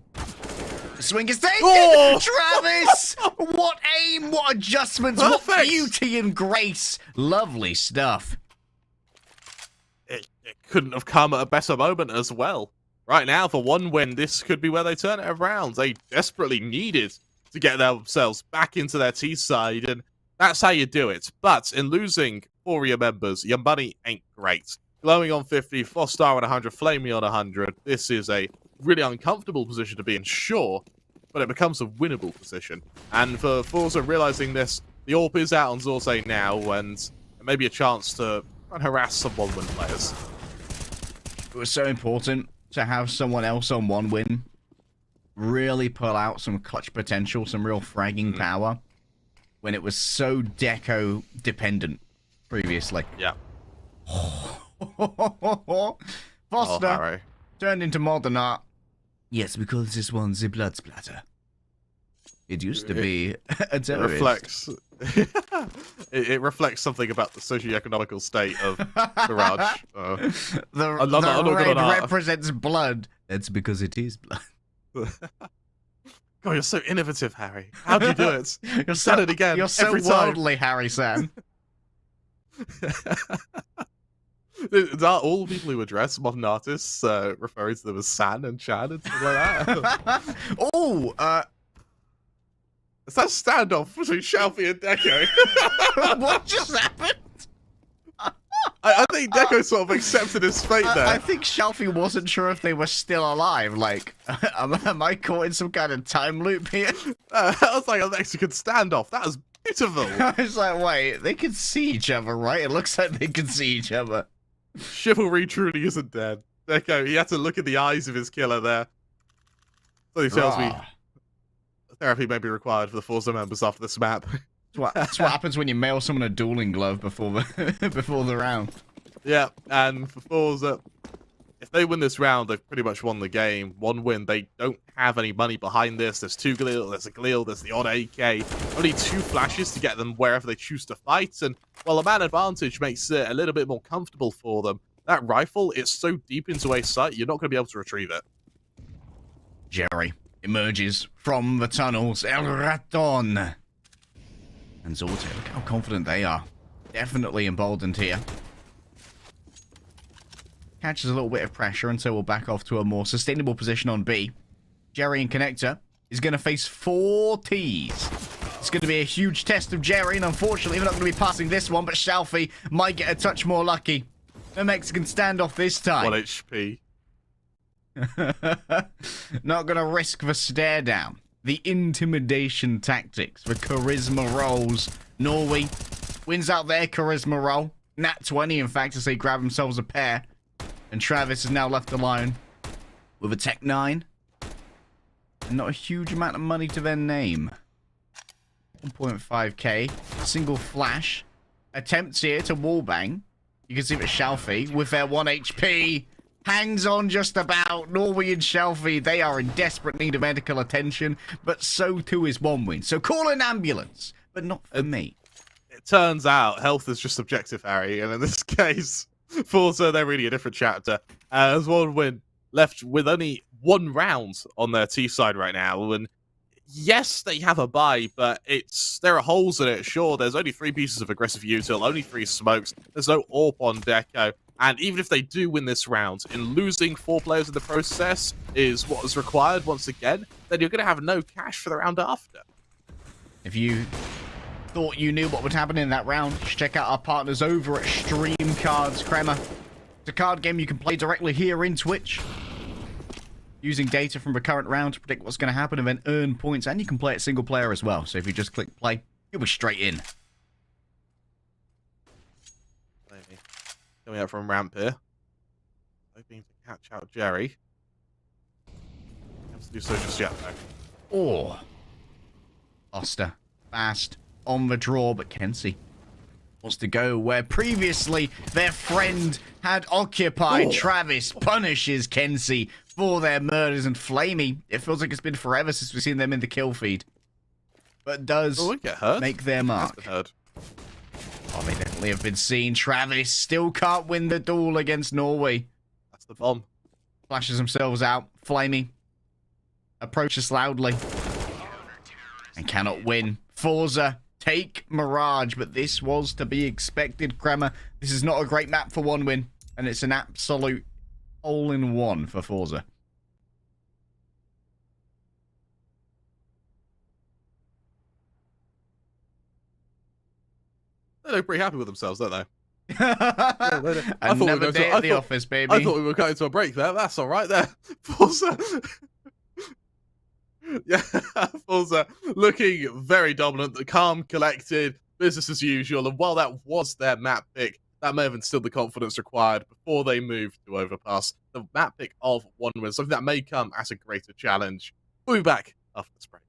Swing is taken! Oh! Travis! What aim, what adjustments, Perfect. What beauty and grace. Lovely stuff. It couldn't have come at a better moment as well. Right now, for one win, this could be where they turn it around. They desperately needed to get themselves back into their T side, and that's how you do it. But in losing 4 of your members, your money ain't great. Glowing on 50, Foster on 100, Flamey on 100. This is a really uncomfortable position to be in, sure, but it becomes a winnable position. And for forZe realizing this, the AWP is out on Zorze now, and maybe a chance to try and harass some one-win players. It was so important to have someone else on one win really pull out some clutch potential, some real fragging power when it was so deco dependent previously. Yeah. Foster Harry. turned into modern art. Yes, because this one's a blood splatter. It used to be a terrorist. It reflects. It reflects something about the socio-economical state of Mirage. The red represents blood. That's because it is blood. God, you're so innovative, Harry. How'd you do it? You're Said it again. You're so every worldly, Harry-san. Are all people who address modern artists referring to them as San and Chan and stuff like that? Is that standoff between Shelfie and Deco? What just happened? I think Deco sort of accepted his fate there. I think Shelfie wasn't sure if they were still alive. Like, am I caught in some kind of time loop here? That was like a Mexican standoff. That was beautiful. I was like, wait, they can see each other, right? It looks like they can see each other. Chivalry truly isn't dead. Deco, he had to look in the eyes of his killer there. So he tells me therapy may be required for the forZe members after this map. That's what happens when you mail someone a dueling glove before the round. Yeah, and for forZe, if they win this round, they've pretty much won the game. One win, they don't have any money behind this. There's 2 Galil, there's a Galil, there's the odd AK. Only 2 flashes to get them wherever they choose to fight. And, well, a man advantage makes it a little bit more comfortable for them. That rifle is so deep into a sight, you're not going to be able to retrieve it. Jerry emerges from the tunnels. El Raton. And Zorte, look how confident they are. Definitely emboldened here. Catches a little bit of pressure, and so we'll back off to a more sustainable position on B. Jerry and Connector is going to face 4 Ts. It's going to be a huge test of Jerry, and unfortunately, we're not going to be passing this one, but Shelfie might get a touch more lucky. No Mexican standoff this time. 1 HP. Not going to risk the stare down. The intimidation tactics, the charisma rolls. Norway wins out their charisma roll. Nat 20, in fact, as they grab themselves a pair. And Travis is now left alone with a Tech 9. And not a huge amount of money to their name. 1.5k. Single flash. Attempts here to wallbang. You can see that Shelfie, with their 1 HP, hangs on just about. Norway and Shelfie, they are in desperate need of medical attention, but so too is One Win. So call an ambulance, but not for me. It turns out health is just subjective, Harry, and in this case, forZe, they're really a different chapter. As One Win left with only 1 round on their T side right now, and yes, they have a buy, but there are holes in it. Sure, there's only 3 pieces of aggressive util, only 3 smokes. There's no AWP on Deco. And even if they do win this round, in losing 4 players in the process is what is required once again, then you're going to have no cash for the round after. If you thought you knew what would happen in that round, you should check out our partners over at Stream Cards Crema. It's a card game you can play directly here in Twitch, using data from the current round to predict what's going to happen and then earn points. And you can play it single player as well. So if you just click play, you'll be straight in. Coming out from ramp here. Hoping to catch out Jerry. Has to do so just yet, though. Oh. Foster. Fast. On the draw, but Kenzie wants to go where previously their friend had occupied. Travis punishes Kenzie for their murders, and Flamey, it feels like it's been forever since we've seen them in the kill feed. But does make their mark. Oh, they definitely have been seen. Travis still can't win the duel against Norway. That's the bomb. Flashes themselves out. Flamey approaches loudly and cannot win. forZe take Mirage, but this was to be expected. Crema, this is not a great map for One Win, and it's an absolute all-in-one for forZe. They look pretty happy with themselves, don't they? Another day at the office, baby. I thought we were going to a break there. That's all right there. forZe. Yeah, forZe looking very dominant, calm, collected, business as usual. And while that was their map pick, that may have instilled the confidence required before they moved to Overpass. The map pick of One Win, something that may come as a greater challenge. We'll be back after this break.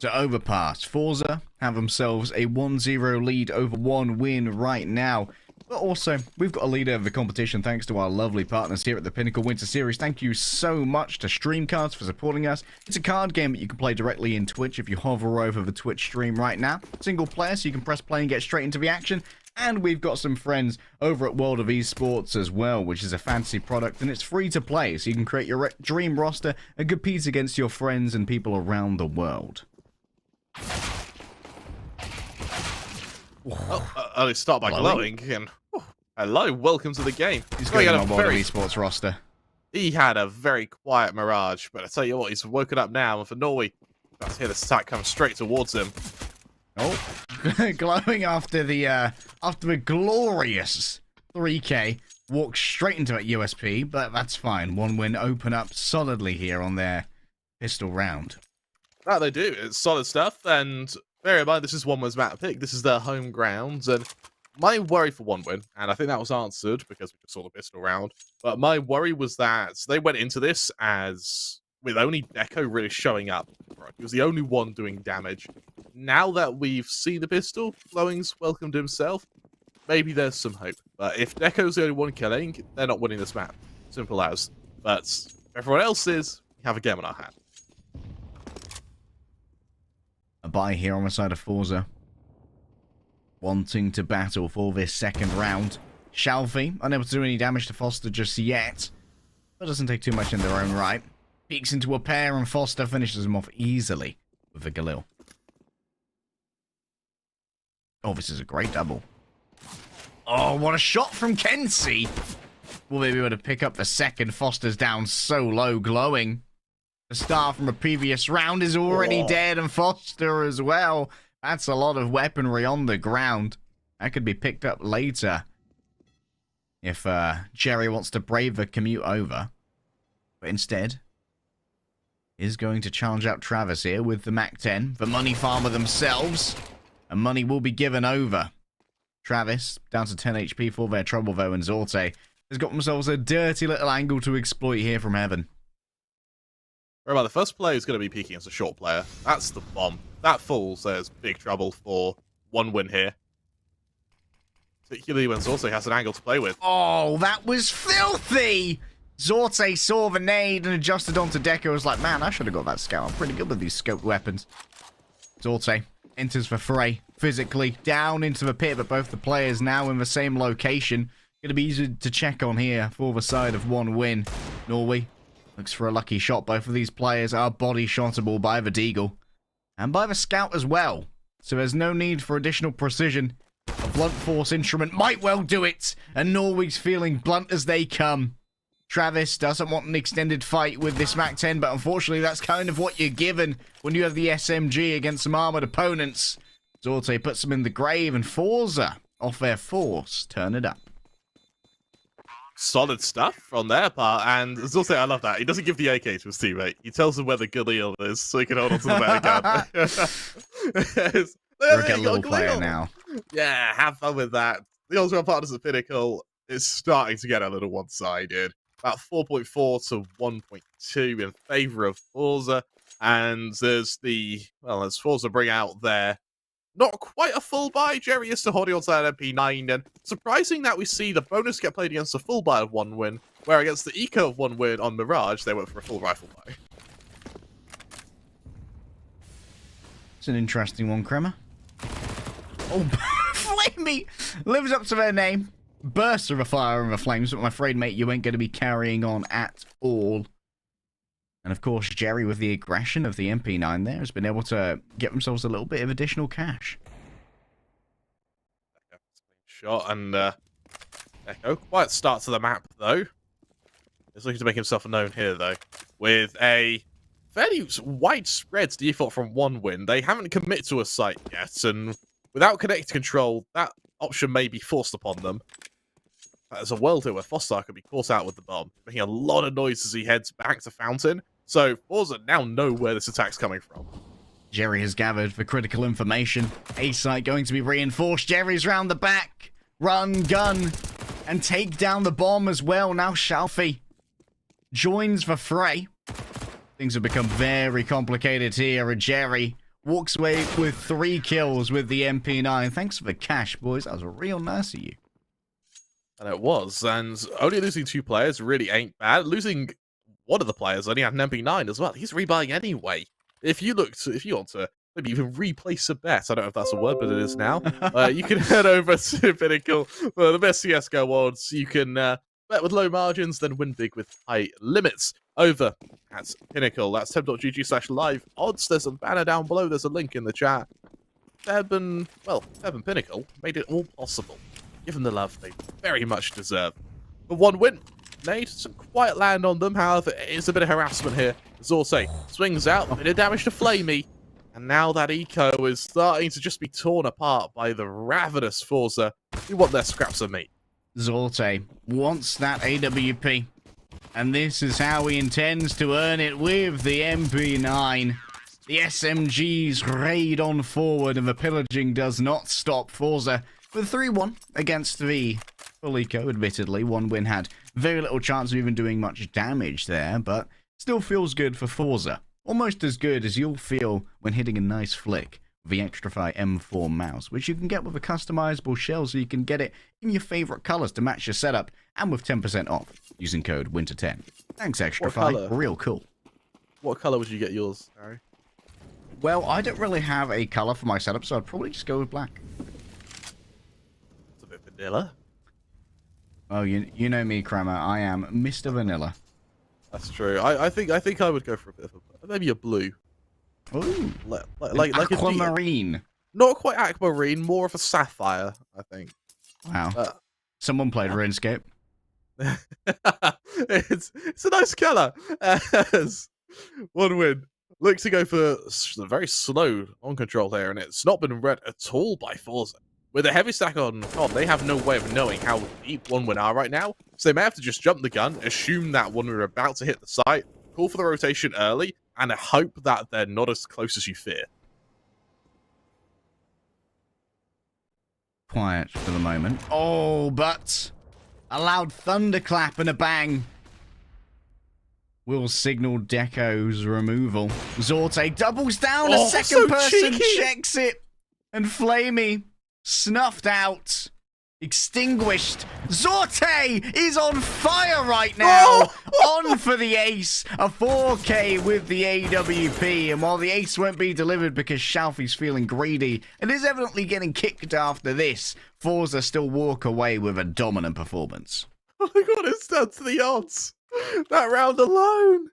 to overpass. forZe have themselves a 1-0 lead over 1 win right now. But also, we've got a leader of the competition thanks to our lovely partners here at the Pinnacle Winter Series. Thank you so much to Streamcards for supporting us. It's a card game that you can play directly in Twitch if you hover over the Twitch stream right now. Single player, so you can press play and get straight into the action. And we've got some friends over at World of Esports as well, which is a fantasy product, and it's free to play, so you can create your dream roster and compete against your friends and people around the world. I'll start by glowing, and hello, welcome to the game. He's going on World of Esports roster. He had a very quiet Mirage, but I tell you what, he's woken up now, and for Norway, let's hear this attack coming straight towards him. Oh, glowing after the glorious 3K, walks straight into that USP, but that's fine. 1 win open up solidly here on their pistol round. That they do. It's solid stuff, and bear in mind, this is 1win's map pick. This is their home grounds, and my worry for 1win, and I think that was answered because we just saw the pistol round, but my worry was that they went into this as with only Deco really showing up. Right? He was the only one doing damage. Now that we've seen the pistol, Glowing's welcomed himself. Maybe there's some hope. But if Deco's the only one killing, they're not winning this map. Simple as. But if everyone else is, we have a game on our hand. A buy here on the side of forZe. Wanting to battle for this second round. Shalfie, unable to do any damage to Foster just yet. But doesn't take too much in their own right. Peeks into a pair and Foster finishes him off easily with the Galil. Oh, this is a great double. Oh, what a shot from Kenzie! Will they be able to pick up the second? Foster's down so low, glowing. The star from a previous round is already dead, and Foster as well. That's a lot of weaponry on the ground. That could be picked up later if Jerry wants to brave the commute over. But instead, is going to challenge out Travis here with the MAC-10, the money farmer themselves, and money will be given over. Travis, down to 10 HP for their trouble though, and Zorte has got themselves a dirty little angle to exploit here from heaven. Remember, the first player is going to be peeking as a short player. That's the bomb. That falls, there's big trouble for 1win here. Particularly when Zorte has an angle to play with. Oh, that was filthy! Zorte saw the nade and adjusted onto Deco. Was like, man, I should have got that scout. I'm pretty good with these scoped weapons. Zorte enters the fray physically down into the pit, but both the players now in the same location. Going to be easy to check on here for the side of 1win. Norway looks for a lucky shot. Both of these players are body shotable by the Deagle and by the scout as well. So there's no need for additional precision. A blunt force instrument might well do it, and Norway's feeling blunt as they come. Travis doesn't want an extended fight with this MAC-10, but unfortunately that's kind of what you're given when you have the SMG against some armored opponents. Zorte puts them in the grave, and forZe, off their force, turn it up. Solid stuff from their part, and Zorte, I love that. He doesn't give the AK to his teammate. He tells him where the Galil is, so he can hold on to the better gun. We're a little player now. Yeah, have fun with that. The Ultimate Partners at Pinnacle is starting to get a little one-sided. About 4.4 to 1.2 in favor of forZe, and there's as forZe bring out their not quite a full buy. Jerry is still holding on to that MP9, and surprising that we see the bonus get played against a full buy of 1win, where against the eco of 1win on Mirage, they went for a full rifle buy. It's an interesting one, Kremer. Oh, Flamey lives up to their name. Bursts of a fire and the flames, but I'm afraid, mate, you ain't going to be carrying on at all. And of course, Jerry, with the aggression of the MP9 there, has been able to get themselves a little bit of additional cash. Shot, and Echo, quiet start to the map, though. He's looking to make himself known here, though, with a fairly widespread default from 1win. They haven't committed to a site yet, and without connected control, that option may be forced upon them. There's a world here where Foster could be caught out with the bomb, making a lot of noise as he heads back to Fountain. So forZe now know where this attack's coming from. Jerry has gathered the critical information. A site going to be reinforced. Jerry's round the back. Run, gun, and take down the bomb as well. Now Shalfie joins the fray. Things have become very complicated here. And Jerry walks away with 3 kills with the MP9. Thanks for the cash, boys. That was real nice of you. And it was, and only losing 2 players really ain't bad. Losing one of the players only had an MP9 as well. He's rebuying anyway. If you want to maybe even replace a bet, I don't know if that's a word, but it is now. You can head over to Pinnacle for the best CSGO odds. You can bet with low margins, then win big with high limits. Over at Pinnacle, that's temp.gg/live odds. There's a banner down below. There's a link in the chat. Feb and Pinnacle made it all possible. Give them the love they very much deserve. For 1 win, made some quiet land on them. However, it is a bit of harassment here. zorZe swings out, a bit of damage to Flamey. And now that eco is starting to just be torn apart by the ravenous forZe who want their scraps of meat. zorZe wants that AWP. And this is how he intends to earn it with the MP9. The SMGs raid on forward and the pillaging does not stop forZe. With 3-1 against the full eco, admittedly, 1 win had very little chance of even doing much damage there, but still feels good for forZe. Almost as good as you'll feel when hitting a nice flick with the Xtrafy M4 mouse, which you can get with a customizable shell so you can get it in your favorite colors to match your setup, and with 10% off using code WINTER10. Thanks, Xtrafy. Real cool. What color would you get yours, Harry? Well, I don't really have a color for my setup, so I'd probably just go with black. Vanilla. Oh, you know me, Kramer. I am Mr. Vanilla. That's true. I think I would go for a bit of maybe a blue. Ooh, like aquamarine. Not quite aquamarine, more of a sapphire, I think. Wow. Someone played RuneScape. It's a nice color. As 1 win. Look to go for very slow on control here, and it's not been read at all by forZe. With a heavy stack on COD, they have no way of knowing how deep 1 win are right now, so they may have to just jump the gun, assume that 1 win are about to hit the site, call for the rotation early, and hope that they're not as close as you fear. Quiet for the moment. Oh, but a loud thunderclap and a bang will signal Deco's removal. zorZe doubles down, a second person cheeky. Checks it, and Flamey snuffed out, extinguished. zorZe is on fire right now. On for the ace, a 4K with the AWP, and while the ace won't be delivered because Shalfie's feeling greedy and is evidently getting kicked after this, forZe still walk away with a dominant performance. Oh my god, it's down to the odds. That round alone.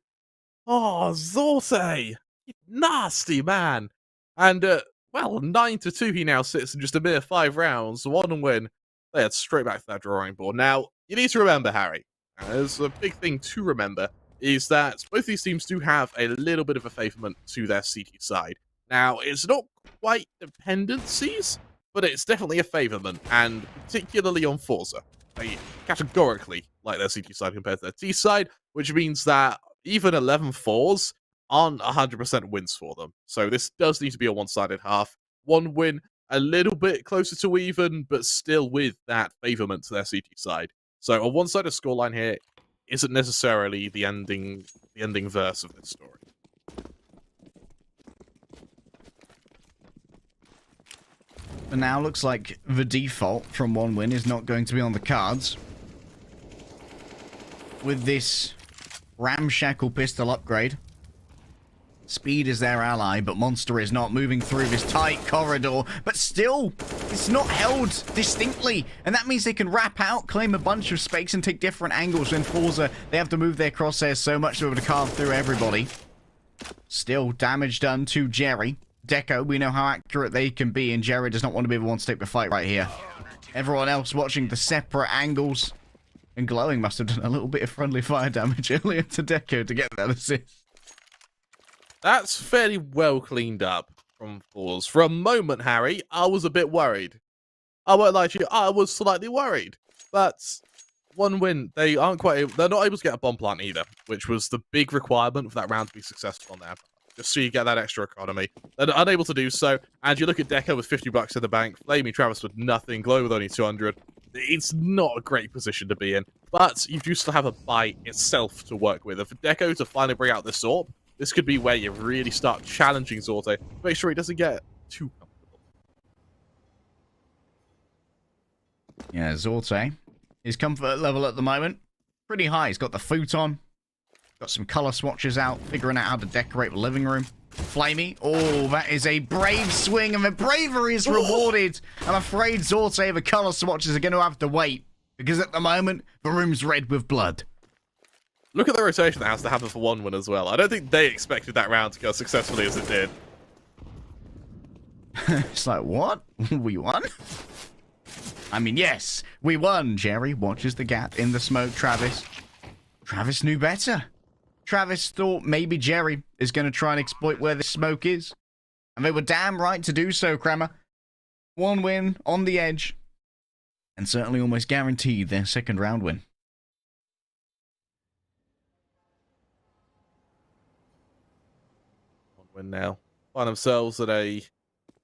Oh, zorZe, you nasty man. And well, 9-2 he now sits in just a mere 5 rounds, 1 win. They head straight back to that drawing board. Now, you need to remember, Harry, and there's a big thing to remember, is that both these teams do have a little bit of a favourment to their CT side. Now, it's not quite dependencies, but it's definitely a favourment, and particularly on forZe. They categorically like their CT side compared to their T side, which means that even 11-4s aren't 100% wins for them. So this does need to be a one-sided half. 1 win, a little bit closer to even, but still with that favourment to their CT side. So a one-sided scoreline here isn't necessarily the ending verse of this story. But now looks like the default from 1 win is not going to be on the cards. With this ramshackle pistol upgrade, speed is their ally, but Monster is not, moving through this tight corridor. But still, it's not held distinctly, and that means they can wrap out, claim a bunch of space, and take different angles. When forZe, they have to move their crosshairs so much to be able to carve through everybody. Still, damage done to Jerry. Deco, we know how accurate they can be, and Jerry does not want to be the one to take the fight right here. Everyone else watching the separate angles. And Glowing must have done a little bit of friendly fire damage earlier to Deco to get that assist. That's fairly well cleaned up from forZe. For a moment, Harry, I was a bit worried. I won't lie to you, I was slightly worried. But 1 win, they're not able to get a bomb plant either, which was the big requirement for that round to be successful on their part. Just so you get that extra economy. They're unable to do so, and you look at Deco with 50 bucks in the bank, Flamey Travis with nothing, Glow with only 200. It's not a great position to be in, but you do still have a buy itself to work with. And for Deco to finally bring out this AWP, this could be where you really start challenging zorZe. Make sure he doesn't get too comfortable. Yeah, zorZe, his comfort level at the moment, pretty high. He's got the futon, got some color swatches out, figuring out how to decorate the living room. Flamey, oh, that is a brave swing, and the bravery is rewarded. I'm afraid zorZe, the color swatches are going to have to wait, because at the moment, the room's red with blood. Look at the rotation that has to happen for 1-win as well. I don't think they expected that round to go successfully as it did. It's like, what? We won? I mean, yes, we won. Jerry watches the gap in the smoke. Travis knew better. Travis thought maybe Jerry is going to try and exploit where the smoke is. And they were damn right to do so, Kramer. 1 win on the edge. And certainly almost guaranteed their second round win. Win now. Find themselves at a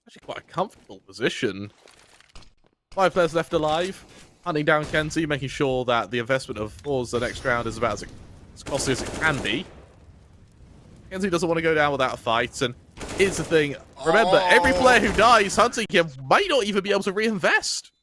actually quite a comfortable position. 5 players left alive. Hunting down kenzie, making sure that the investment of forZe next round is about as costly as it can be. kenzie doesn't want to go down without a fight, and here's the thing. Remember, every player who dies hunting him may not even be able to reinvest.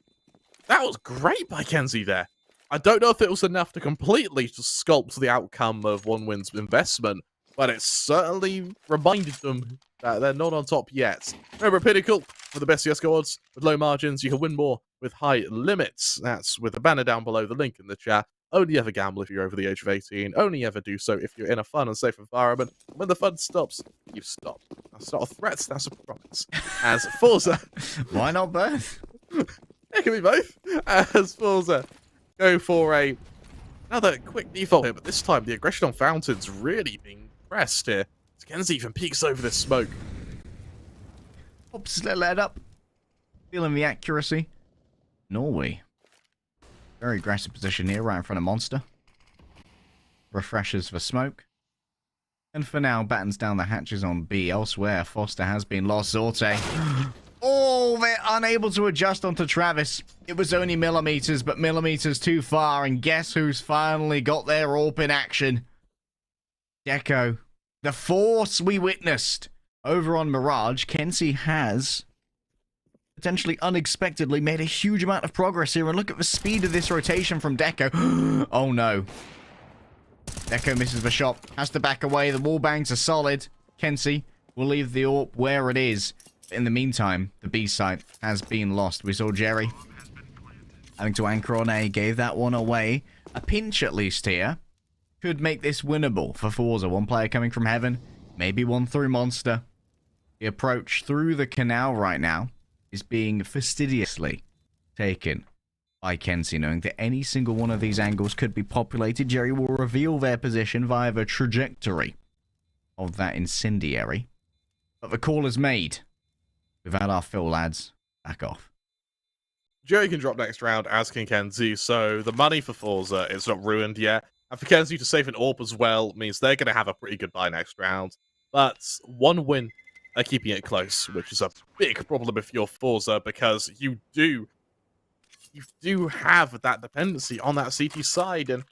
That was great by kenzie there. I don't know if it was enough to completely just sculpt the outcome of 1-win's investment, but it certainly reminded them that they're not on top yet. Remember, Pinnacle, for the best CSGO odds, with low margins, you can win more with high limits. That's with the banner down below, the link in the chat. Only ever gamble if you're over the age of 18. Only ever do so if you're in a fun and safe environment. When the fun stops, you stop. That's not a threat, that's a promise. As forZe... Why not both? It can be both. As forZe go for another quick default here, but this time the aggression on Fountain's really being pressed here. kenzie even peeks over this smoke. Pops his little head up. Feeling the accuracy. Norway. Very aggressive position here, right in front of Monster. Refreshes for smoke. And for now, battens down the hatches on B. Elsewhere, Foster has been lost. zorZe. Oh, they're unable to adjust onto Travis. It was only millimeters, but millimeters too far. And guess who's finally got their AWP in action? Deco. The force we witnessed over on Mirage. kenzie has potentially unexpectedly made a huge amount of progress here. And look at the speed of this rotation from Deco. Oh, no. Deco misses the shot. Has to back away. The wall bangs are solid. kenzie will leave the AWP where it is. In the meantime, the B site has been lost. We saw Jerry having to anchor on A. Gave that one away. A pinch, at least, here. Could make this winnable for forZe. One player coming from heaven. Maybe one through Monster. The approach through the canal right now is being fastidiously taken by kenzie, knowing that any single one of these angles could be populated. Jerry will reveal their position via the trajectory of that incendiary. But the call is made. We've had our fill, lads. Back off. Jerry can drop next round, as can kenzie, so the money for forZe is not ruined yet. And for kenzie to save an AWP as well means they're going to have a pretty good buy next round. But 1-win are keeping it close, which is a big problem if you're forZe, because you do have that dependency on that CT side, and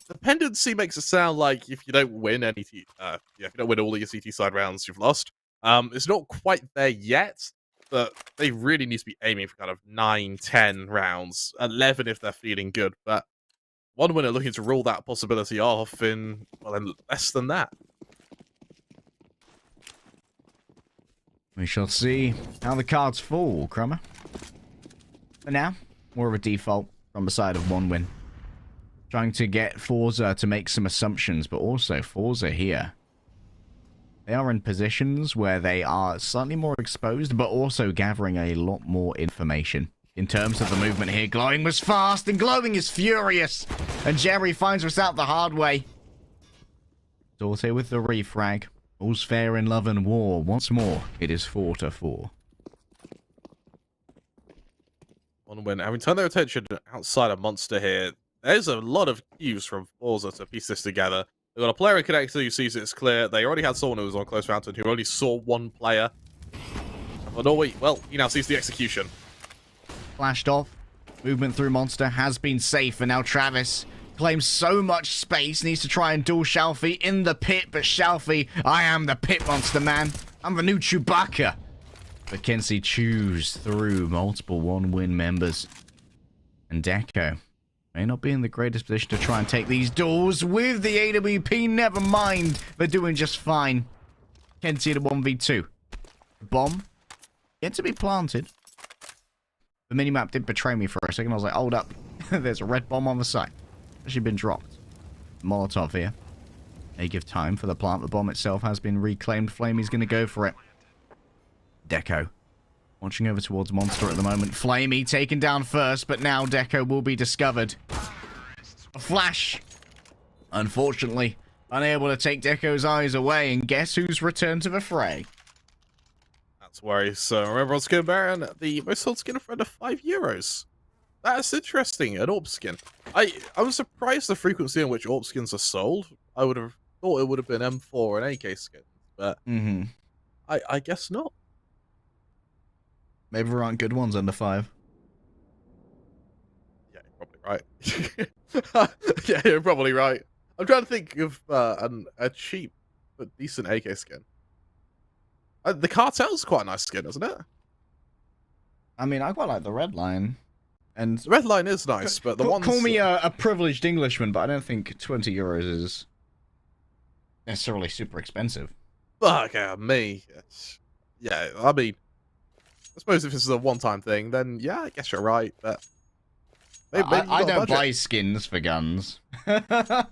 dependency makes it sound like if you don't win if you don't win all of your CT side rounds, you've lost. It's not quite there yet, but they really need to be aiming for kind of 9, 10 rounds, 11 if they're feeling good. But 1-win are looking to rule that possibility off in less than that. We shall see how the cards fall, Kramer. For now, more of a default from the side of 1-win. Trying to get forZe to make some assumptions, but also forZe here. They are in positions where they are slightly more exposed, but also gathering a lot more information. In terms of the movement here, Glowing was fast, and Glowing is furious. And Jerry finds us out the hard way. zorZe with the refrag. All's fair in love and war. Once more, it is 4-4. 1-win. Having turned their attention outside of Monster here, there's a lot of cues from forZe to piece this together. They've got a player in connector who sees it's clear. They already had someone who was on Close Fountain who only saw one player. But Norway, well, he now sees the execution. Flashed off. Movement through Monster has been safe, and now Travis claims so much space, needs to try and duel Shalfie in the pit, but Shalfie, I am the pit monster, man. I'm the new Chewbacca. But Kenzie chews through multiple 1-win members. And Deco may not be in the greatest position to try and take these duels with the AWP. Never mind, they're doing just fine. Kenzie at a 1v2. Bomb yet to be planted. The minimap did betray me for a second. I was like, hold up. There's a red bomb on the site. Actually been dropped. Molotov here. They give time for the plant. The bomb itself has been reclaimed. Flamey's going to go for it. Deco watching over towards Monster at the moment. Flamey taken down first, but now Deco will be discovered. A flash. Unfortunately, unable to take Deco's eyes away, and guess who's returned to the fray? That's worrisome. Remember on Skin Baron, the most sold skin for under €5. That's interesting, an AWP skin. I'm surprised the frequency in which AWP skins are sold. I would have thought it would have been M4 and AK skins, but I guess not. Maybe there aren't good ones under 5. Yeah, you're probably right. Yeah, you're probably right. I'm trying to think of a cheap but decent AK skin. The Cartel's quite a nice skin, isn't it? I mean, I quite like the red line. And the red line is nice, but the ones... Call me a privileged Englishman, but I don't think €20 is necessarily super expensive. Fuck me. Yeah, I mean, I suppose if this is a one-time thing, then yeah, I guess you're right, but... Maybe I don't buy skins for guns. Well,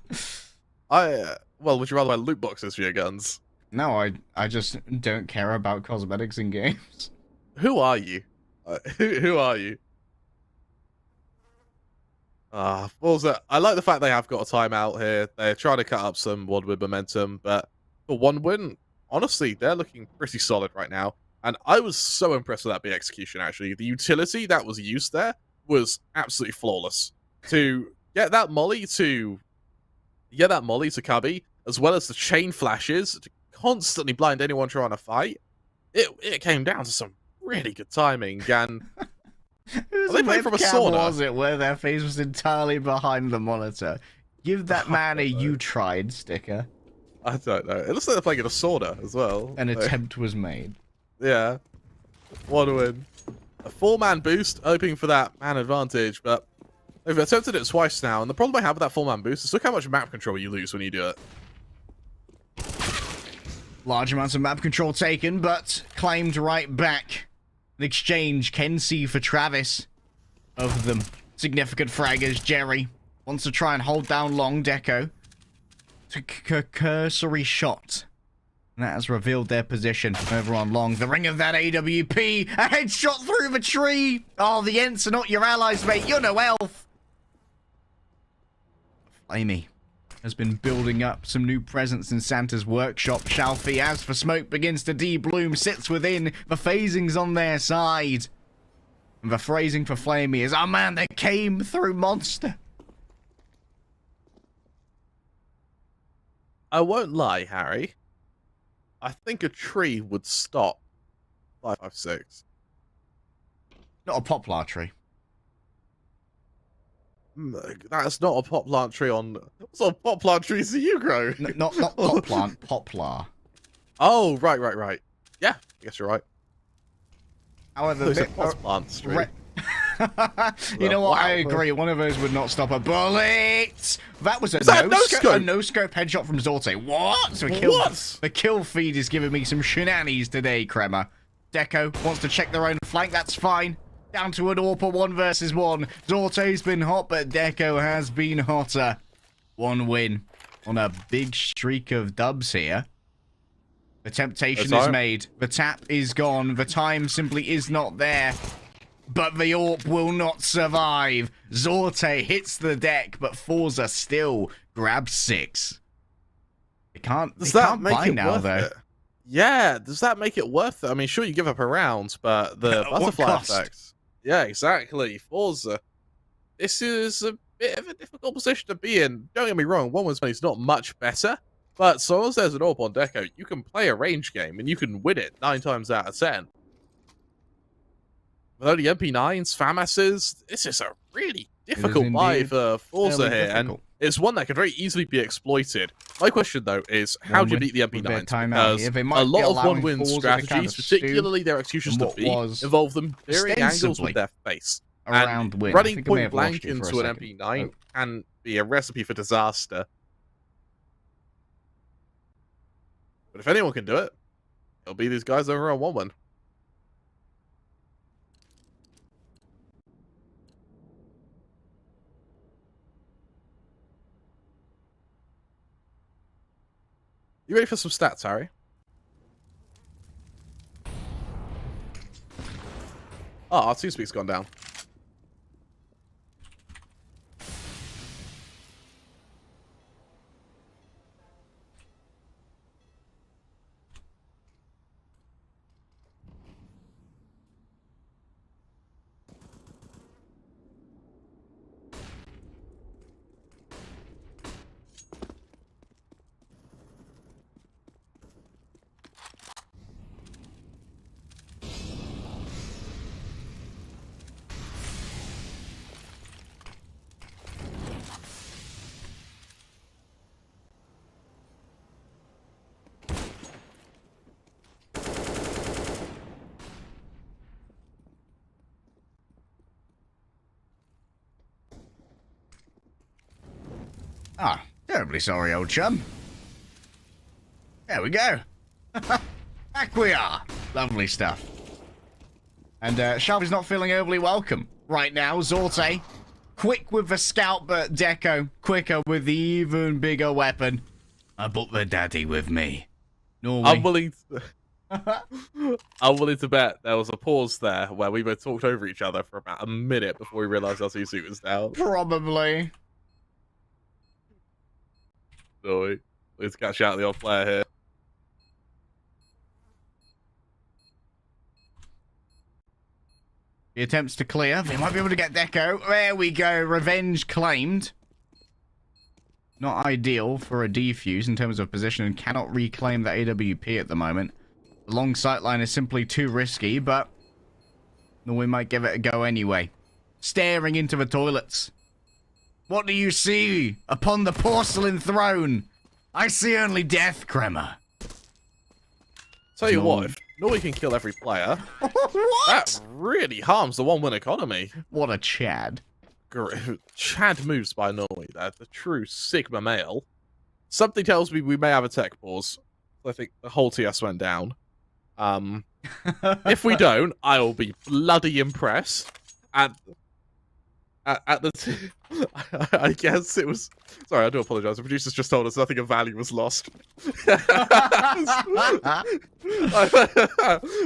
would you rather buy loot boxes for your guns? No, I just don't care about cosmetics in games. Who are you? Who are you? forZe, I like the fact they have got a timeout here. They're trying to cut up some 1-win momentum, but for 1 win, honestly, they're looking pretty solid right now. And I was so impressed with that B execution, actually. The utility that was used there was absolutely flawless. To get that molly to Cubby, as well as the chain flashes to constantly blind anyone trying to fight, it came down to some really good timing. And they played from a sauna. Was it where their face was entirely behind the monitor? Give that man a "you tried" sticker. I don't know. It looks like they're playing in a sauna as well. An attempt was made. Yeah. 1 win. A 4-man boost, hoping for that man advantage, but they've attempted it twice now, and the problem I have with that 4-man boost is look how much map control you lose when you do it. Large amounts of map control taken, but claimed right back. An exchange, Kenzie for Travis. Of them. Significant fraggers, Jerry. Wants to try and hold down long Deco. Cursory shot. And that has revealed their position over on long. The ring of that AWP. A headshot through the tree. Oh, the Ents are not your allies, mate. You're no elf. Flamey has been building up some new presence in Santa's workshop. Shalfie, as for smoke begins to de-bloom, sits within. The phasing's on their side. And the phrasing for Flamey is, oh man, they came through monster. I won't lie, Harry. I think a tree would stop 556. Not a poplar tree. That's not a pot plant tree on... What sort of pot plant trees do you grow? Not pot plant, poplar. Oh, right. Yeah, I guess you're right. However, pot plants tree. You know what? Wow. I agree. One of those would not stop a bullet. That was a no-scope headshot from Zorte. What? So the kill feed is giving me some shenanigans today, Kremer. Deco wants to check their own flank. That's fine. Down to an AWP 1 versus 1. Zorte's been hot, but Deco has been hotter. 1 win on a big streak of dubs here. The temptation is made. The tap is gone. The time simply is not there. But the AWP will not survive. Zorte hits the deck, but forZe still grabs 6. They can't buy now, though. Yeah, does that make it worth it? I mean, sure, you give up a round, but the butterfly effects. Yeah, exactly. forZe. This is a bit of a difficult position to be in. Don't get me wrong, 1 wins money is not much better, but so long as there's an AWP on Deco, you can play a range game, and you can win it 9 times out of 10. with only MP9s, FAMASs, this is a really difficult buy for forZe here, and it's one that could very easily be exploited. My question, though, is how do you beat the MP9s? Because a lot of one-win strategies, particularly their executions to B, involve them clearing angles with their face. And running point blank into an MP9 can be a recipe for disaster. But if anyone can do it, it'll be these guys over on 1-1. You ready for some stats, Harry? Oh, our TeamSpeak's gone down. Ah, terribly sorry, old chum. There we go. Back we are. Lovely stuff. And Sharp is not feeling overly welcome right now. Zorte, quick with the scout, but Deco, quicker with the even bigger weapon. I brought the daddy with me. Norway. I'm willing to bet there was a pause there where we both talked over each other for about a minute before we realized our C-suit was down. Probably. So let's catch out the old player here. He attempts to clear. They might be able to get Deco. There we go. Revenge claimed. Not ideal for a defuse in terms of position, and cannot reclaim that AWP at the moment. The long sightline is simply too risky, but we might give it a go anyway. Staring into the toilets. What do you see upon the porcelain throne? I see only death, Kremer. Tell you what, if Norway can kill every player, what? That really harms the one-win economy. What a Chad. Chad moves by Norway. That's the true Sigma male. Something tells me we may have a tech pause. I think the whole TS went down. If we don't, I'll be bloody impressed. At the I guess it was... Sorry, I do apologize. The producers just told us nothing of value was lost.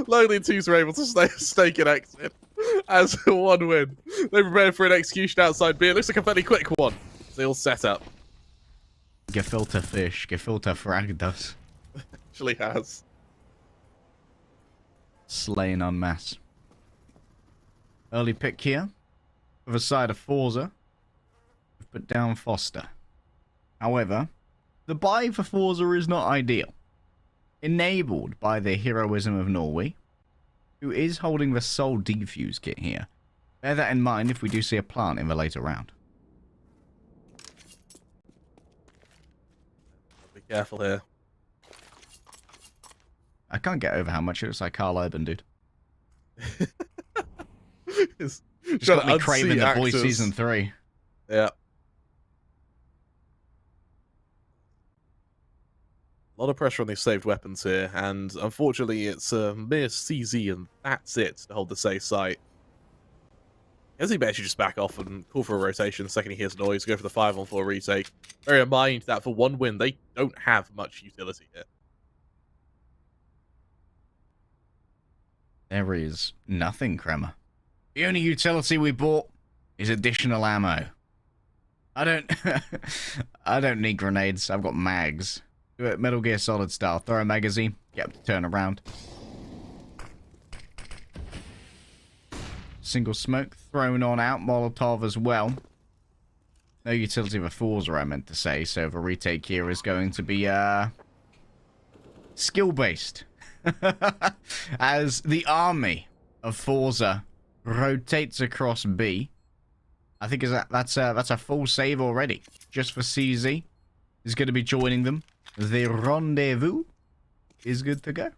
Lonely Twos were able to stake an exit as a 1-win. They prepared for an execution outside B. It looks like a fairly quick one. They all set up. Gefilte fish. Gefilte fragged us. Actually has. Slain en masse. Early pick here. With a side of forZe, we've put down Foster. However, the buy for forZe is not ideal. Enabled by the heroism of Norway, who is holding the sole defuse kit here. Bear that in mind if we do see a plant in the later round. Be careful here. I can't get over how much it looks like Carl Urban, dude. It's got me craving The Boys Season 3. Yeah. A lot of pressure on these saved weapons here, and unfortunately it's a mere CZ and that's it to hold the safe site. As he better just back off and call for a rotation the second he hears noise, go for the 5-on-4 retake. Bear in mind that for 1-win, they don't have much utility here. There is nothing, Kremer. The only utility we bought is additional ammo. I don't need grenades. I've got mags. Do it Metal Gear Solid style. Throw a magazine. Get to turn around. Single smoke thrown on out. Molotov as well. No utility for forZe, I meant to say. So the retake here is going to be skill based, as the army of forZe rotates across B. I think that's a full save already. Just for CZ is going to be joining them. The rendezvous is good to go.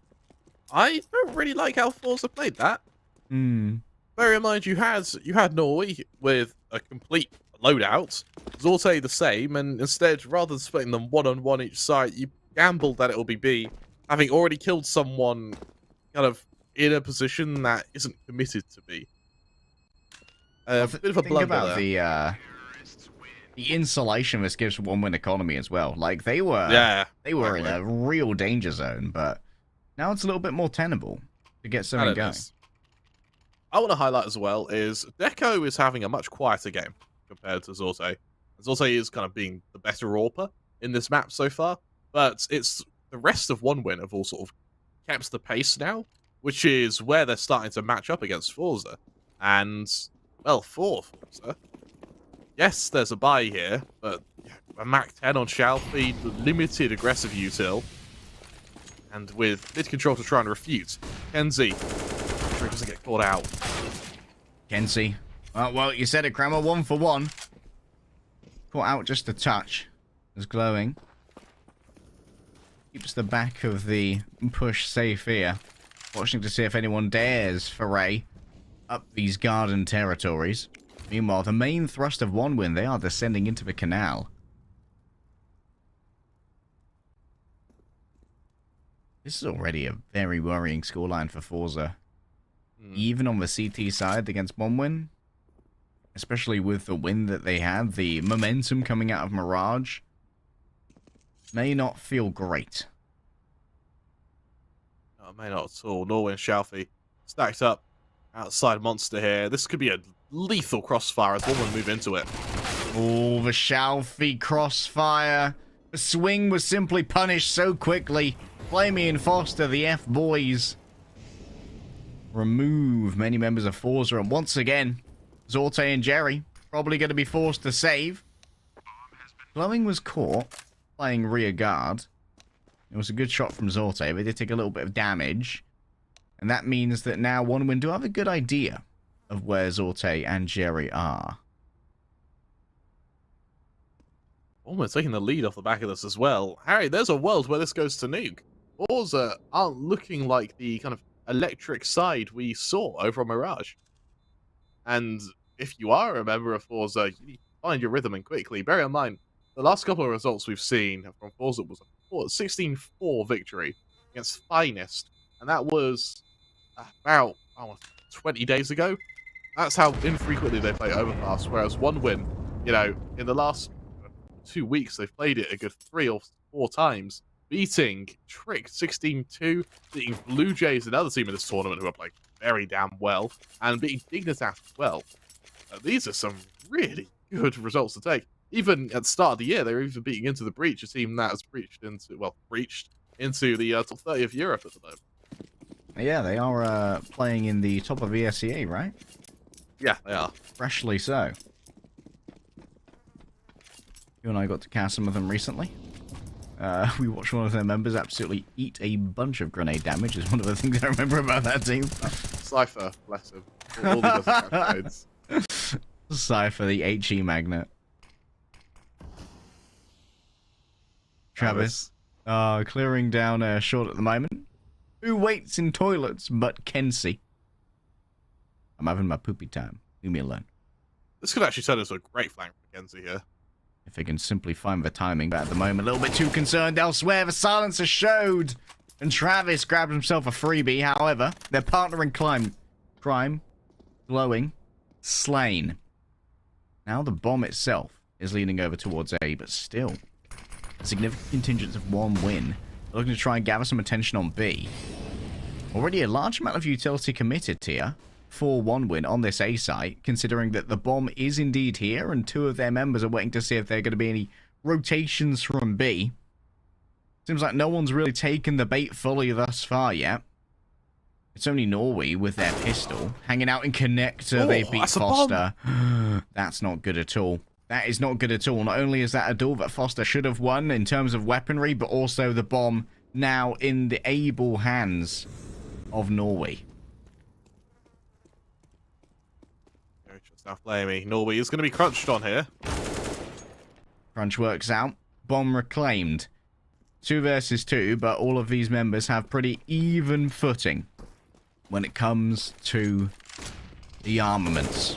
I don't really like how forZe played that. Bear in mind, you had Norway with a complete loadout. Zorte the same, and instead, rather than splitting them one-on-one each side, you gambled that it will be B, having already killed someone kind of in a position that isn't committed to B. A bit of a blunder about there. The insulation this gives one-win economy as well. Like, they were in a real danger zone, but now it's a little bit more tenable to get something going. I want to highlight as well is Deco is having a much quieter game compared to Zorte. Zorte is kind of being the better AWPer in this map so far, but it's the rest of one-win have all sort of kept the pace now, which is where they're starting to match up against forZe. And, well, for forZe, yes, there's a buy here, but a Mach 10 on Shalfie, limited aggressive util, and with mid control to try and refute. kenzie, sure he doesn't get caught out. Kenzie. Well, you said it, Kramer. 1 for 1. Caught out just a touch. It's glowing. Keeps the back of the push safe here. Watching to see if anyone dares foray up these garden territories. Meanwhile, the main thrust of one-win, they are descending into the canal. This is already a very worrying scoreline for forZe. Even on the CT side against one-win. Especially with the win that they have, the momentum coming out of Mirage may not feel great. No, it may not at all. Norway and Shalfie stacked up outside Monster here. This could be a lethal crossfire as one move into it. Oh, the Shalfie crossfire. The swing was simply punished so quickly. Flamey and Foster, the F-boys, remove many members of forZe, and once again, Zorte and Jerry probably going to be forced to save. Glowing was caught playing rear guard. It was a good shot from Zorte, but they did take a little bit of damage. And that means that now one-win do have a good idea of where Zorte and Jerry are. Almost taking the lead off the back of this as well. Harry, there's a world where this goes to nuke. forZe aren't looking like the kind of electric side we saw over on Mirage. And if you are a member of forZe, you need to find your rhythm and quickly. Bear in mind, the last couple of results we've seen from forZe was a 16-4 victory against Finest. And that was about 20 days ago. That's how infrequently they play Overpass. Whereas one-win, you know, in the last 2 weeks, they've played it a good 3 or 4 times. Beating Trick 16-2, beating BLUEJAYS, another team in this tournament who are playing very damn well, and beating Dignitas as well. These are some really good results to take. Even at the start of the year, they were even beating Into the Breach, a team that has breached into the top 30 of Europe at the moment. Yeah, they are playing in the top of ESEA, right? Yeah, they are. Freshly so. You and I got to cast some of them recently. We watched one of their members absolutely eat a bunch of grenade damage, is one of the things I remember about that team. Cypher, bless him. All he does is catch grenades. Cypher, the HE magnet. Travis. Clearing down short at the moment. Who waits in toilets but Kenzie? I'm having my poopy time. Leave me alone. This could actually turn into a great flank for Kenzie here. If they can simply find the timing, but at the moment, a little bit too concerned elsewhere. The silencer showed, and Travis grabbed himself a freebie. However, their partner in crime, glowing, slain. Now the bomb itself is leaning over towards A, but still, a significant contingent of one-win. They're looking to try and gather some attention on B. Already a large amount of utility committed here for one-win on this A site, considering that the bomb is indeed here, and 2 of their members are waiting to see if there are going to be any rotations from B. Seems like no one's really taken the bait fully thus far yet. It's only Norway with their pistol hanging out in connector. They beat Foster. That's not good at all. That is not good at all. Not only is that a duel that Foster should have won in terms of weaponry, but also the bomb now in the able hands of Norway. South Flamey. Norway is going to be crunched on here. Crunch works out. Bomb reclaimed. 2 versus 2, but all of these members have pretty even footing when it comes to the armaments.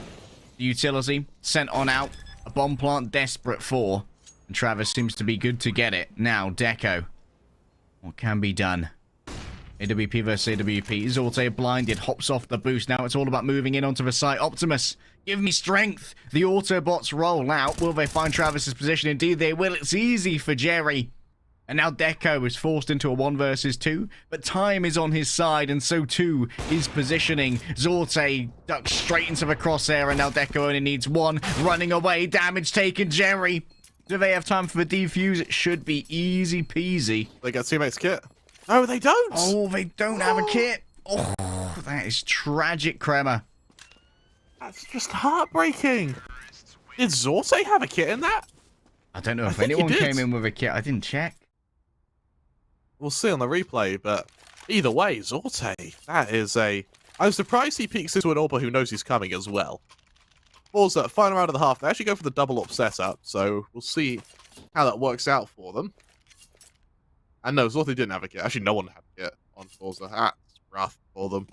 The utility sent on out. A bomb plant desperate for. And Travis seems to be good to get it. Now, Deco. What can be done? AWP versus AWP. Zorte blinded. Hops off the boost. Now it's all about moving in onto the site. Optimus, give me strength. The Autobots roll out. Will they find Travis's position? Indeed they will. It's easy for Jerry. And now Deco is forced into a 1 versus 2. But time is on his side, and so too is positioning. Zorte ducks straight into the crosshair, and now Deco only needs 1. Running away. Damage taken. Jerry. Do they have time for the defuse? It should be easy peasy. They got teammates kit. No, they don't. Oh, they don't have a kit. Oh, that is tragic, Kremer. That's just heartbreaking. Did Zorte have a kit in that? I don't know if anyone came in with a kit. I didn't check. We'll see on the replay, but either way, Zorte, that is a... I'm surprised he peeks into an AWPer who knows he's coming as well. forZe, final round of the half. They actually go for the double up setup, so we'll see how that works out for them. And no, Zorte didn't have a kit. Actually, no one had a kit on forZe. That's rough for them.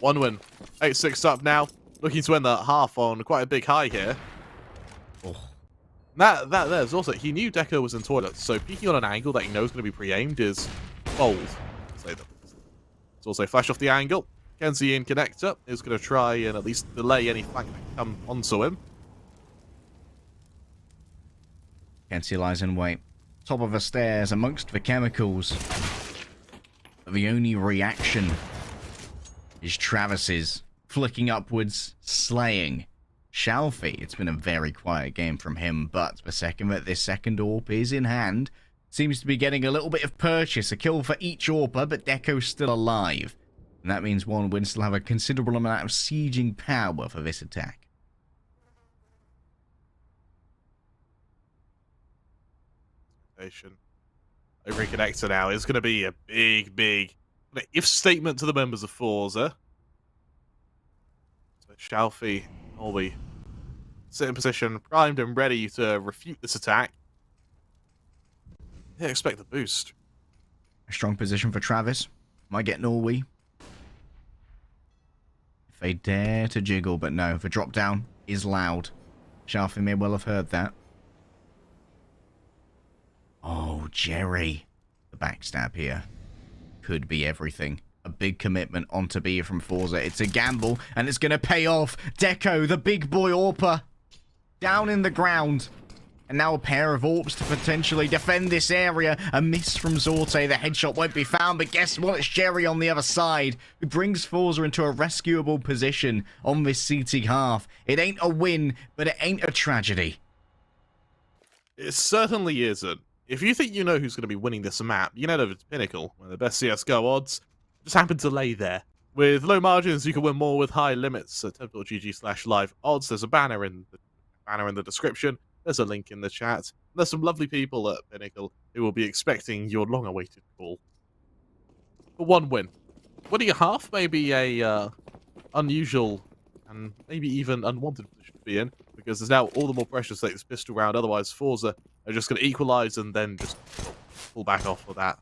1 win. 8-6 up now. Looking to end the half on quite a big high here. Oh. That there's also, he knew Deco was in toilet, so peeking on an angle that he knows is going to be pre-aimed is bold. Say that. It's also flash off the angle. Kenzie in connector is going to try and at least delay any flank that can come onto him. Kenzie lies in wait. Top of the stairs amongst the chemicals. But the only reaction is Travis's flicking upwards, slaying Shalfie. It's been a very quiet game from him, but the second that this second AWP is in hand, seems to be getting a little bit of purchase. A kill for each AWPer, but Deco's still alive. And that means 1 win still have a considerable amount of sieging power for this attack. Over connector now is going to be a big if statement to the members of forZe. So Shalfie, Norway, sit in position, primed and ready to refute this attack. Yeah, expect the boost. A strong position for Travis. Might get Norway. If they dare to jiggle, but no, the drop down is loud. Shalfie may well have heard that. Oh, Jerry. The backstab here could be everything. A big commitment onto B from forZe. It's a gamble, and it's going to pay off. Deco, the big boy AWPer, down in the ground. And now a pair of AWPs to potentially defend this area. A miss from Zorte. The headshot won't be found, but guess what? It's Jerry on the other side, who brings forZe into a rescuable position on this CT half. It ain't a win, but it ain't a tragedy. It certainly isn't. If you think you know who's going to be winning this map, you can head over to Pinnacle, where the best CSGO odds just happen to lay there. With low margins, you can win more with high limits. At temp.gg/live odds, there's a banner in the description. There's a link in the chat. There's some lovely people at Pinnacle who will be expecting your long-awaited call. For 1 win. Winning a half may be a unusual and maybe even unwanted position to be in, because there's now all the more pressure to take this pistol round. Otherwise, forZe are just going to equalize and then just pull back off of that.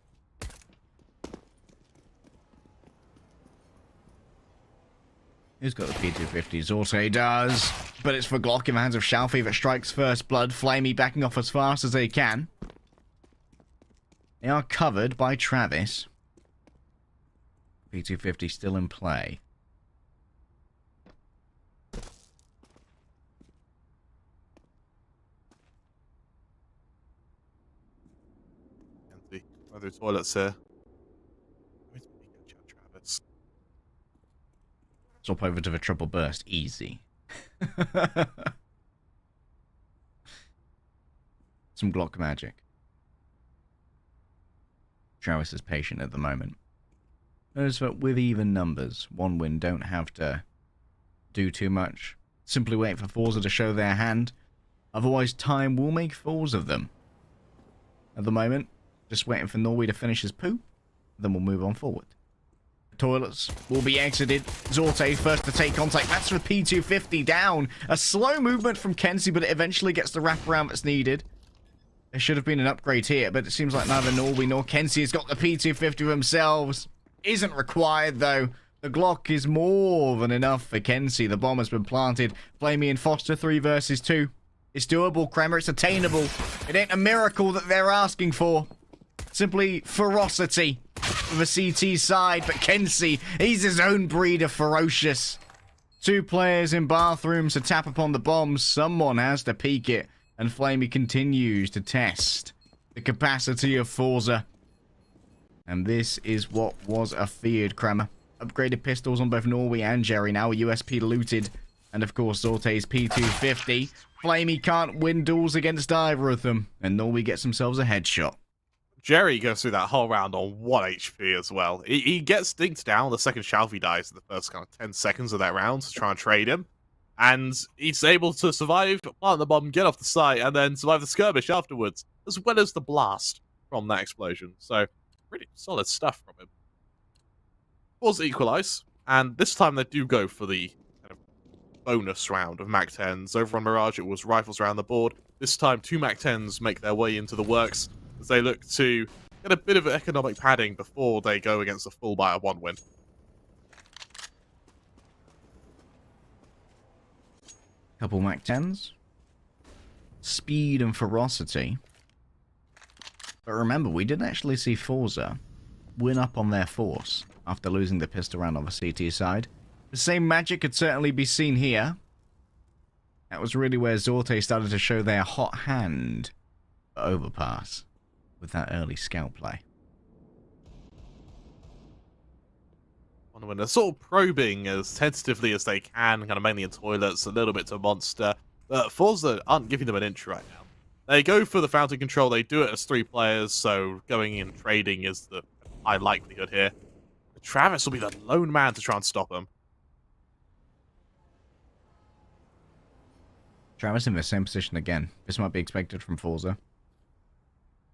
Who's got the P250? Zorte does. But it's for Glock in the hands of Shalfie that strikes first blood. Flamey backing off as fast as they can. They are covered by Travis. P250 still in play. Other toilets here. Travis. Swap over to the triple burst. Easy. Some Glock magic. Travis is patient at the moment. Notice that with even numbers, 1 win don't have to do too much. Simply wait for forZe to show their hand. Otherwise, time will make fools of them. At the moment, just waiting for Norway to finish his poo, then we'll move on forward. Toilets will be exited. Zorte first to take contact. That's for P250 down. A slow movement from kenzie, but it eventually gets the wraparound that's needed. There should have been an upgrade here, but it seems like neither Norby nor kenzie has got the P250 themselves. Isn't required, though. The Glock is more than enough for kenzie. The bomb has been planted. Flamey and Foster 3 versus 2. It's doable, Kremer. It's attainable. It ain't a miracle that they're asking for. Simply ferocity for the CT side. But kenzie, he's his own breed of ferocious. 2 players in bathrooms to tap upon the bombs. Someone has to peek it. And Flamey continues to test the capacity of forZe. And this is what was a feared Kremer. Upgraded pistols on both Norway and Jerry. Now a USP looted. And of course, Zorte's P250. Flamey can't win duels against either of them. And Norway gets themselves a headshot. Jerry goes through that whole round on 1 HP as well. He gets dinked down the second Shalfie dies in the first kind of 10 seconds of that round to try and trade him. And he's able to survive, plant the bomb, get off the site, and then survive the skirmish afterwards, as well as the blast from that explosion. So, pretty solid stuff from him. forZe equalize, and this time they do go for the kind of bonus round of MAC-10s. Over on Mirage, it was rifles around the board. This time, 2 MAC-10s make their way into the works as they look to get a bit of economic padding before they go against a full buy of 1 win. Couple MAC-10s. Speed and ferocity. But remember, we didn't actually see forZe win up on their force after losing the pistol round on the CT side. The same magic could certainly be seen here. That was really where Zorte started to show their hot hand for overpass with that early scout play. When they're sort of probing as tentatively as they can, kind of mainly in toilets, a little bit to monster. But forZe aren't giving them an inch right now. They go for the fountain control, they do it as 3 players, so going in trading is the high likelihood here. But Travis will be the lone man to try and stop them. Travis in the same position again. This might be expected from forZe.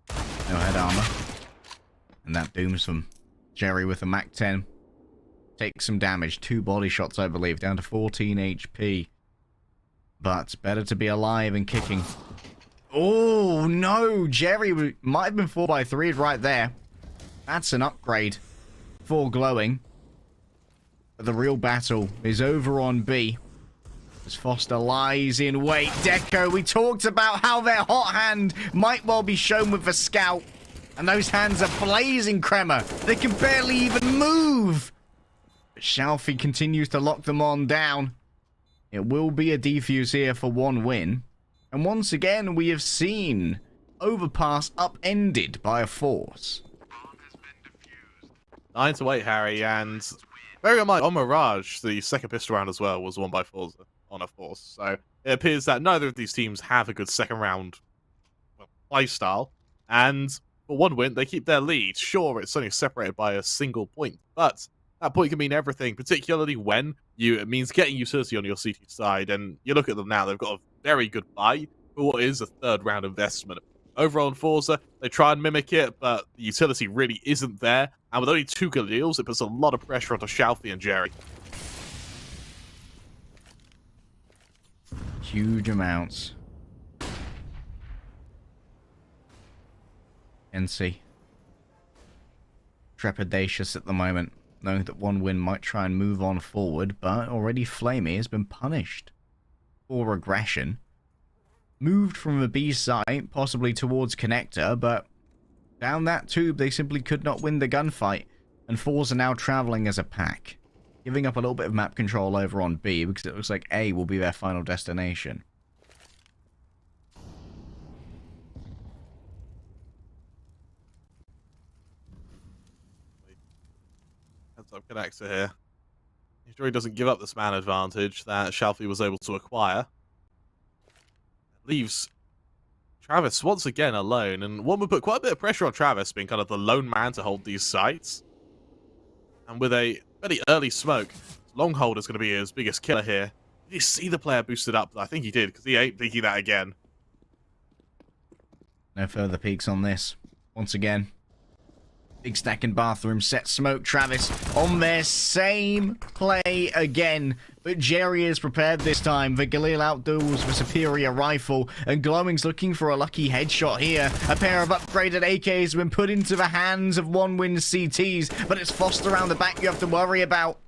No head armor. And that dooms them. Jerry with a MAC-10. Takes some damage. 2 body shots, I believe. Down to 14 HP. But better to be alive and kicking. Oh, no. Jerry might have been 4x3'd right there. That's an upgrade for glowing. But the real battle is over on B. As Foster lies in wait. Deco, we talked about how their hot hand might well be shown with the scout. And those hands are blazing, Kremer. They can barely even move. But Shalfie continues to lock them on down. It will be a defuse here for 1 win. And once again, we have seen overpass upended by a force. 9-8, Harry, and very unlike on Mirage, the second pistol round as well was won by forZe on a force. So it appears that neither of these teams have a good second round play style. And for 1 win, they keep their lead. Sure, it's only separated by a single point, but that point can mean everything, particularly when it means getting utility on your CT side. And you look at them now, they've got a very good buy for what is a 3rd round investment. Over on forZe, they try and mimic it, but the utility really isn't there. And with only 2 good deals, it puts a lot of pressure onto Shalfie and Jerry. Huge amounts. NC. Trepidatious at the moment, knowing that 1 win might try and move on forward, but already Flamey has been punished for aggression. Moved from the B site, possibly towards Connector, but down that tube they simply could not win the gunfight, and forZe are now traveling as a pack, giving up a little bit of map control over on B, because it looks like A will be their final destination. Heads up Connector here. He really doesn't give up this man advantage that Shalfie was able to acquire. Leaves Travis once again alone, and one would put quite a bit of pressure on Travis being kind of the lone man to hold these sites. And with a very early smoke, Longhold is going to be his biggest killer here. Did you see the player boosted up? I think he did, because he ain't thinking that again. No further peeks on this. Once again, Big stack in bathroom, set smoke, Travis on their same play again. But Jerry is prepared this time. The Galil outduels the superior rifle, and Glowing's looking for a lucky headshot here. A pair of upgraded AKs have been put into the hands of one-win CTs, but it's Foster around the back you have to worry about.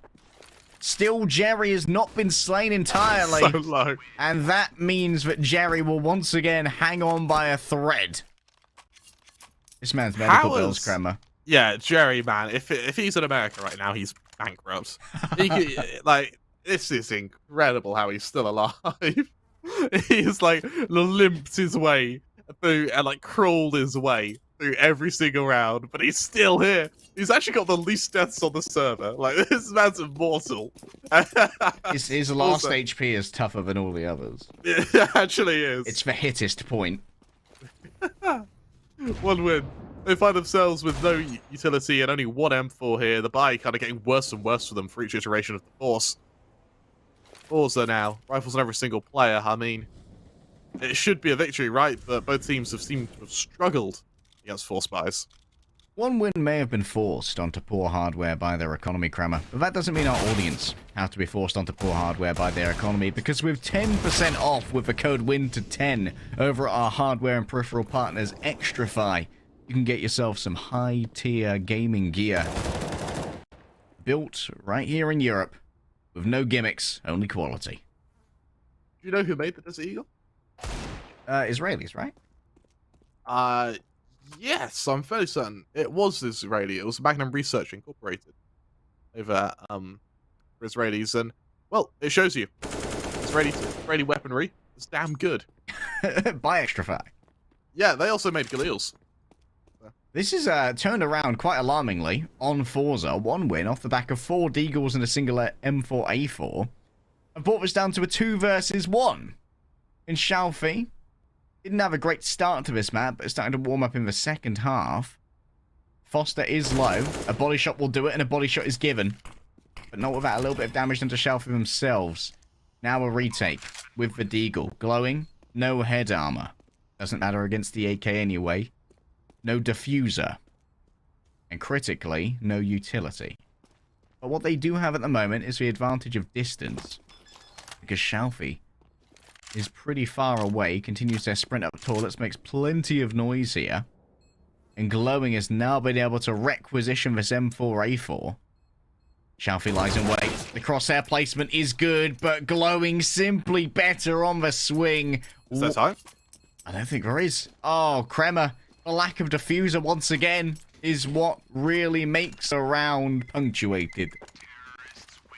Still, Jerry has not been slain entirely. So low. And that means that Jerry will once again hang on by a thread. This man's medical bills, Kremer. Yeah, Jerry, man. If he's in America right now, he's bankrupt. He could, like, this is incredible how he's still alive. He's like limped his way through and like crawled his way through every single round, but he's still here. He's actually got the least deaths on the server. Like, this man's immortal. His last HP is tougher than all the others. It actually is. It's the hittest point. One win. They find themselves with no utility and only one M4 here. The buy kind of getting worse and worse for them for each iteration of the force. forZe now. Rifles on every single player. I mean, it should be a victory, right? But both teams have seemed to have struggled against force buys. One win may have been forced onto poor hardware by their economy, Kremer, but that doesn't mean our audience have to be forced onto poor hardware by their economy, because with 10% off with the code WIN10 over at our hardware and peripheral partners Extrafy, you can get yourself some high-tier gaming gear. Built right here in Europe, with no gimmicks, only quality. Do you know who made the Desert Eagle? Israelis, right? Yes, I'm fairly certain. It was Israeli. It was Magnum Research Incorporated over for Israelis, and well, it shows you Israeli weaponry is damn good. By Extrafy. Yeah, they also made Galils. This is turned around quite alarmingly on forZe. One win off the back of 4 Deagles and a single M4A4. And brought this down to a 2 versus 1. In Shalfi, didn't have a great start to this map, but it's starting to warm up in the second half. Foster is low. A body shot will do it, and a body shot is given. But not without a little bit of damage done to Shalfi themselves. Now a retake with the Deagle. Glowing, no head armor. Doesn't matter against the AK anyway. No diffuser. And critically, no utility. But what they do have at the moment is the advantage of distance. Because Shalfi is pretty far away, continues their sprint up toilets, makes plenty of noise here. And Glowing has now been able to requisition this M4A4. Shalfi lies in wait. The crosshair placement is good, but Glowing simply better on the swing. Is that time? I don't think there is. Oh, Kremer. The lack of diffuser once again is what really makes a round punctuated.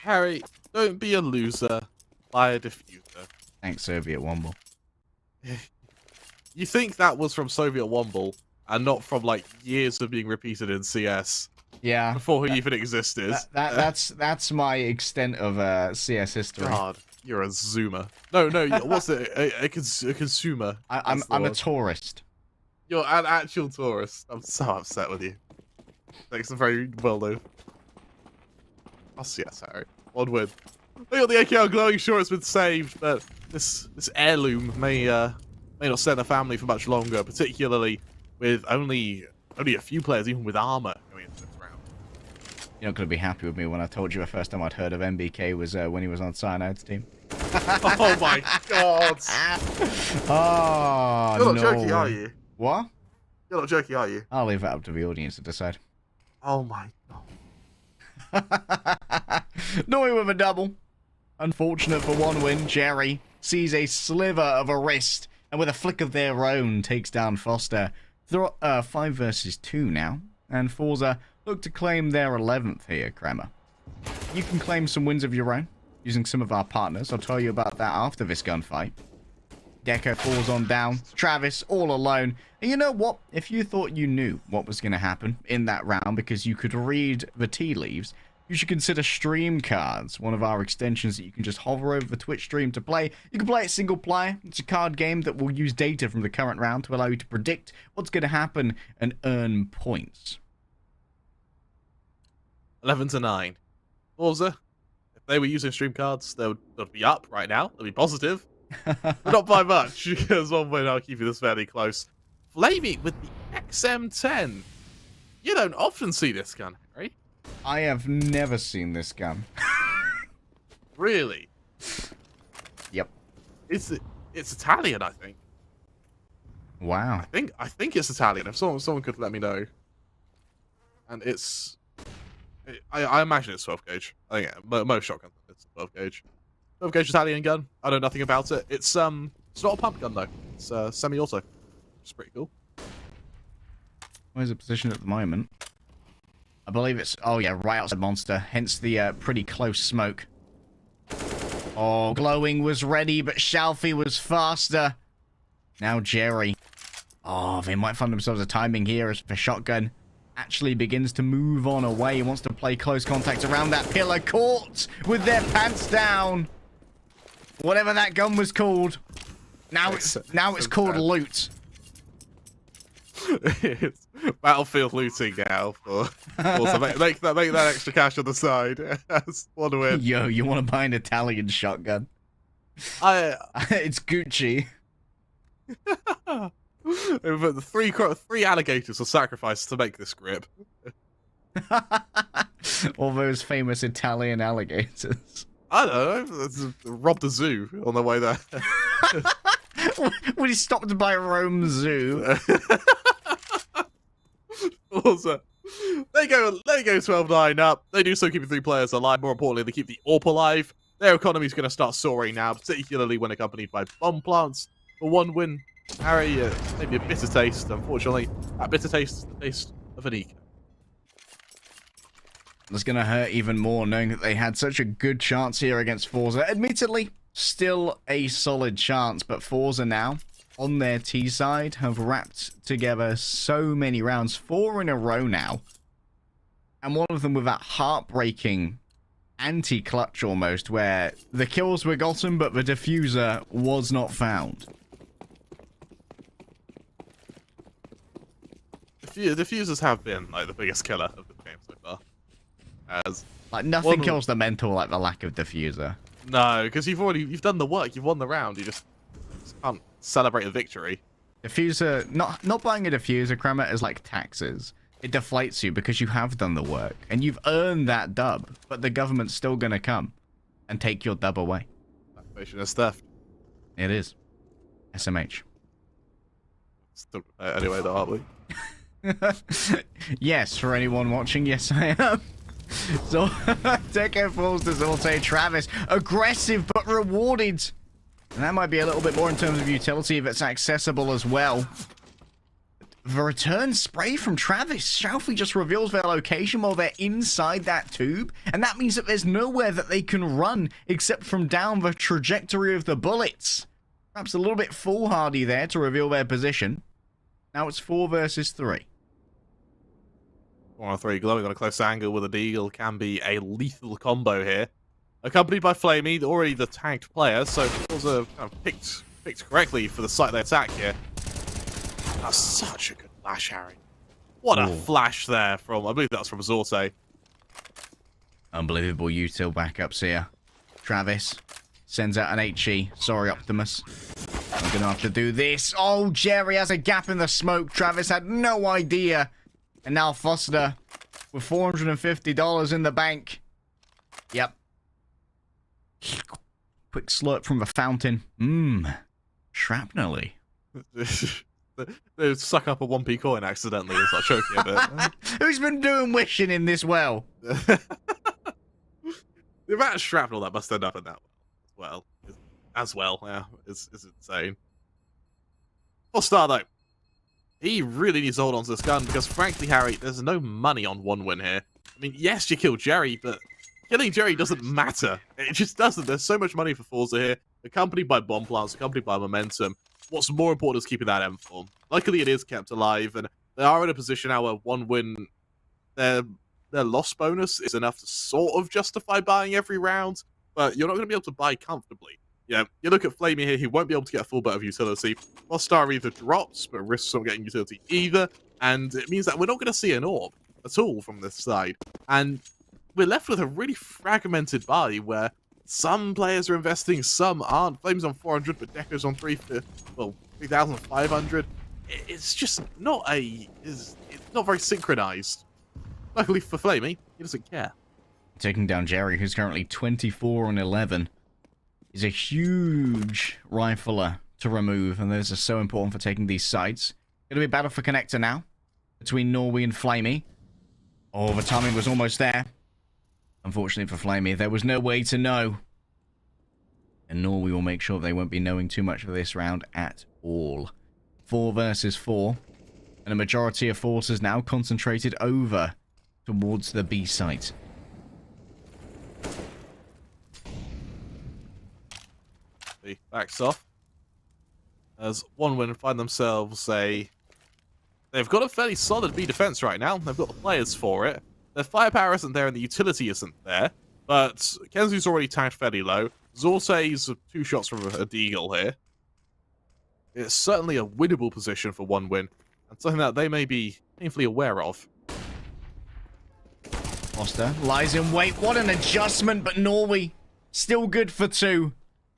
Harry, don't be a loser. Buy a diffuser. Thanks, Soviet Womble. You think that was from Soviet Womble and not from like years of being repeated in CS? Yeah. Before he even existed. That's my extent of CS history. God, you're a zoomer. No, what's it? A consumer. I'm a tourist. You're an actual tourist. I'm so upset with you. Thanks, very well known. Oh, yes, Harry. One win. They got the AK Glowing. Sure, it's been saved, but this heirloom may not stay in the family for much longer, particularly with only a few players, even with armor, going into this round. You're not going to be happy with me when I told you the first time I'd heard of MBK was when he was on Cyanide's team. Oh my god! Oh, You're not joking, are you? What? You're not joking, are you? I'll leave that up to the audience to decide. Oh my god. Knowing with a double. Unfortunate for one win, Jerry sees a sliver of a wrist, and with a flick of their own, takes down Foster. They're 5 versus 2 now, and forZe look to claim their 11th here, Kremer. You can claim some wins of your own, using some of our partners. I'll tell you about that after this gunfight. Deco falls on down. Travis all alone. And you know what? If you thought you knew what was going to happen in that round because you could read the tea leaves, you should consider Stream Cards, one of our extensions that you can just hover over the Twitch stream to play. You can play it single player. It's a card game that will use data from the current round to allow you to predict what's going to happen and earn points. 11-9. forZe, if they were using Stream Cards, they'd be up right now. They'd be positive. But not by much, because one win, I'll keep you this fairly close. Flamey with the XM10. You don't often see this gun, Harry. I have never seen this gun. Really? Yep. It's Italian, I think. Wow. I think it's Italian. If someone could let me know. And I imagine it's 12 gauge. I think most shotguns it's 12 gauge. 12 gauge Italian gun. I know nothing about it. It's not a pump gun though. It's semi-auto. Which is pretty cool. Where's the position at the moment? I believe it's... Oh, yeah, right outside monster. Hence the pretty close smoke. Oh, Glowing was ready, but Shalfie was faster. Now Jerry. Oh, they might find themselves a timing here as the shotgun actually begins to move on away. He wants to play close contact around that pillar. Caught with their pants down. Whatever that gun was called. Now it's called loot. It's battlefield looting now for also make that extra cash on the side. That's one win. Yo, you want to buy an Italian shotgun? It's Gucci. The three alligators were sacrificed to make this grip. All those famous Italian alligators. I don't know. Robbed the zoo on the way there. When he stopped by Rome Zoo. Also, they go 12-9 up. They do so keeping 3 players alive. More importantly, they keep the AWP alive. Their economy is going to start soaring now, particularly when accompanied by bomb plants. For 1 win, Harry, maybe a bitter taste. Unfortunately, that bitter taste is the taste of an eco. It's going to hurt even more knowing that they had such a good chance here against forZe. Admittedly, still a solid chance, but forZe now, on their T side, have wrapped together so many rounds, 4 in a row now. And one of them with that heartbreaking anti-clutch almost, where the kills were gotten, but the diffuser was not found. Diffusers have been like the biggest killer of the game so far. As like nothing kills the mental like the lack of diffuser. No, because you've done the work, you've won the round, you just can't celebrate a victory. Diffuser, not buying a diffuser, Kramer, is like taxes. It deflates you because you have done the work and you've earned that dub, but the government's still gonna come and take your dub away. Taxation is theft. It is. SMH. Still, anyway, though, aren't we? Yes, for anyone watching, yes I am. So, Deco falls to Zorte. Travis, aggressive but rewarded. And that might be a little bit more in terms of utility if it's accessible as well. The return spray from Travis. Shalfie just reveals their location while they're inside that tube. And that means that there's nowhere that they can run except from down the trajectory of the bullets. Perhaps a little bit foolhardy there to reveal their position. Now it's 4 versus 3. 1 on 3, Glowing on a close angle with a deagle can be a lethal combo here. Accompanied by Flamey, already the tagged player, so it was kind of picked correctly for the site they attack here. That's such a good flash, Harry. What a flash there from, I believe that's from Zorte. Unbelievable util backups here. Travis sends out an HE. Sorry, Optimus. I'm going to have to do this. Oh, Jerry has a gap in the smoke. Travis had no idea. And now Foster with $450 in the bank. Yep. Quick slurp from the fountain. Shrapnelly. They suck up a 1p coin accidentally and start choking a bit. Who's been doing wishing in this well? The amount of shrapnel that must end up in that well, yeah, is insane. Foster, though. He really needs to hold on to this gun because, frankly, Harry, there's no money on 1 win here. I mean, yes, you killed Jerry, but killing Jerry doesn't matter. It just doesn't. There's so much money for forZe here, accompanied by bomb plants, accompanied by momentum. What's more important is keeping that M form. Luckily, it is kept alive, and they are in a position now where 1 win, their loss bonus is enough to sort of justify buying every round, but you're not going to be able to buy comfortably. Yeah, you look at Flamey here, he won't be able to get a full bit of utility. Foster either drops, but risks not getting utility either, and it means that we're not going to see an orb at all from this side. And we're left with a really fragmented buy where some players are investing, some aren't. Flame's on 400, but Deco's on 3,500. It's just not a... not very synchronized. Luckily for Flamey, he doesn't care. Taking down Jerry, who's currently 24 and 11. He's a huge rifler to remove, and those are so important for taking these sites. It'll be a battle for connector now between Norway and Flamey. Oh, the timing was almost there. Unfortunately for Flamey, there was no way to know. And Norway will make sure they won't be knowing too much for this round at all. 4 versus 4. And a majority of forces now concentrated over towards the B site. He backs off. As OneWin find themselves They've got a fairly solid B defense right now. They've got the players for it. Their firepower isn't there and the utility isn't there. But Kenzu's already tanked fairly low. Zorte's 2 shots from a Deagle here. It's certainly a winnable position for OneWin, and something that they may be painfully aware of. Foster lies in wait. What an adjustment, but Norway still good for 2.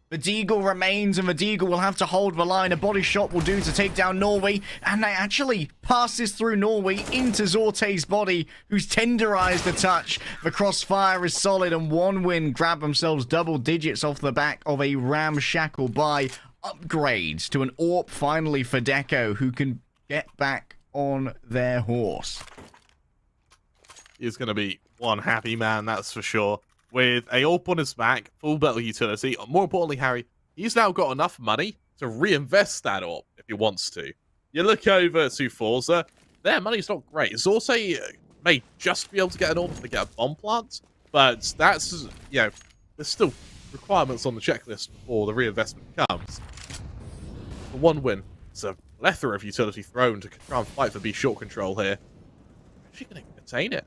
The Deagle remains, and the Deagle will have to hold the line. A body shot will do to take down Norway, and they actually passes through Norway into Zorte's body, who's tenderized the touch. The crossfire is solid, and OneWin grab themselves double digits off the back of a ramshackle buy. Upgrades to an AWP finally for Deco, who can get back on their horse. He's going to be one happy man, that's for sure. With a AWP on his back, full battle utility. More importantly, Harry, he's now got enough money to reinvest that AWP if he wants to. You look over to forZe, their money's not great. Zorte may just be able to get an AWP to get a bomb plant, but that's, you know, there's still requirements on the checklist before the reinvestment comes. For OneWin, it's a plethora of utility thrown to try and fight for B short control here. Actually going to contain it.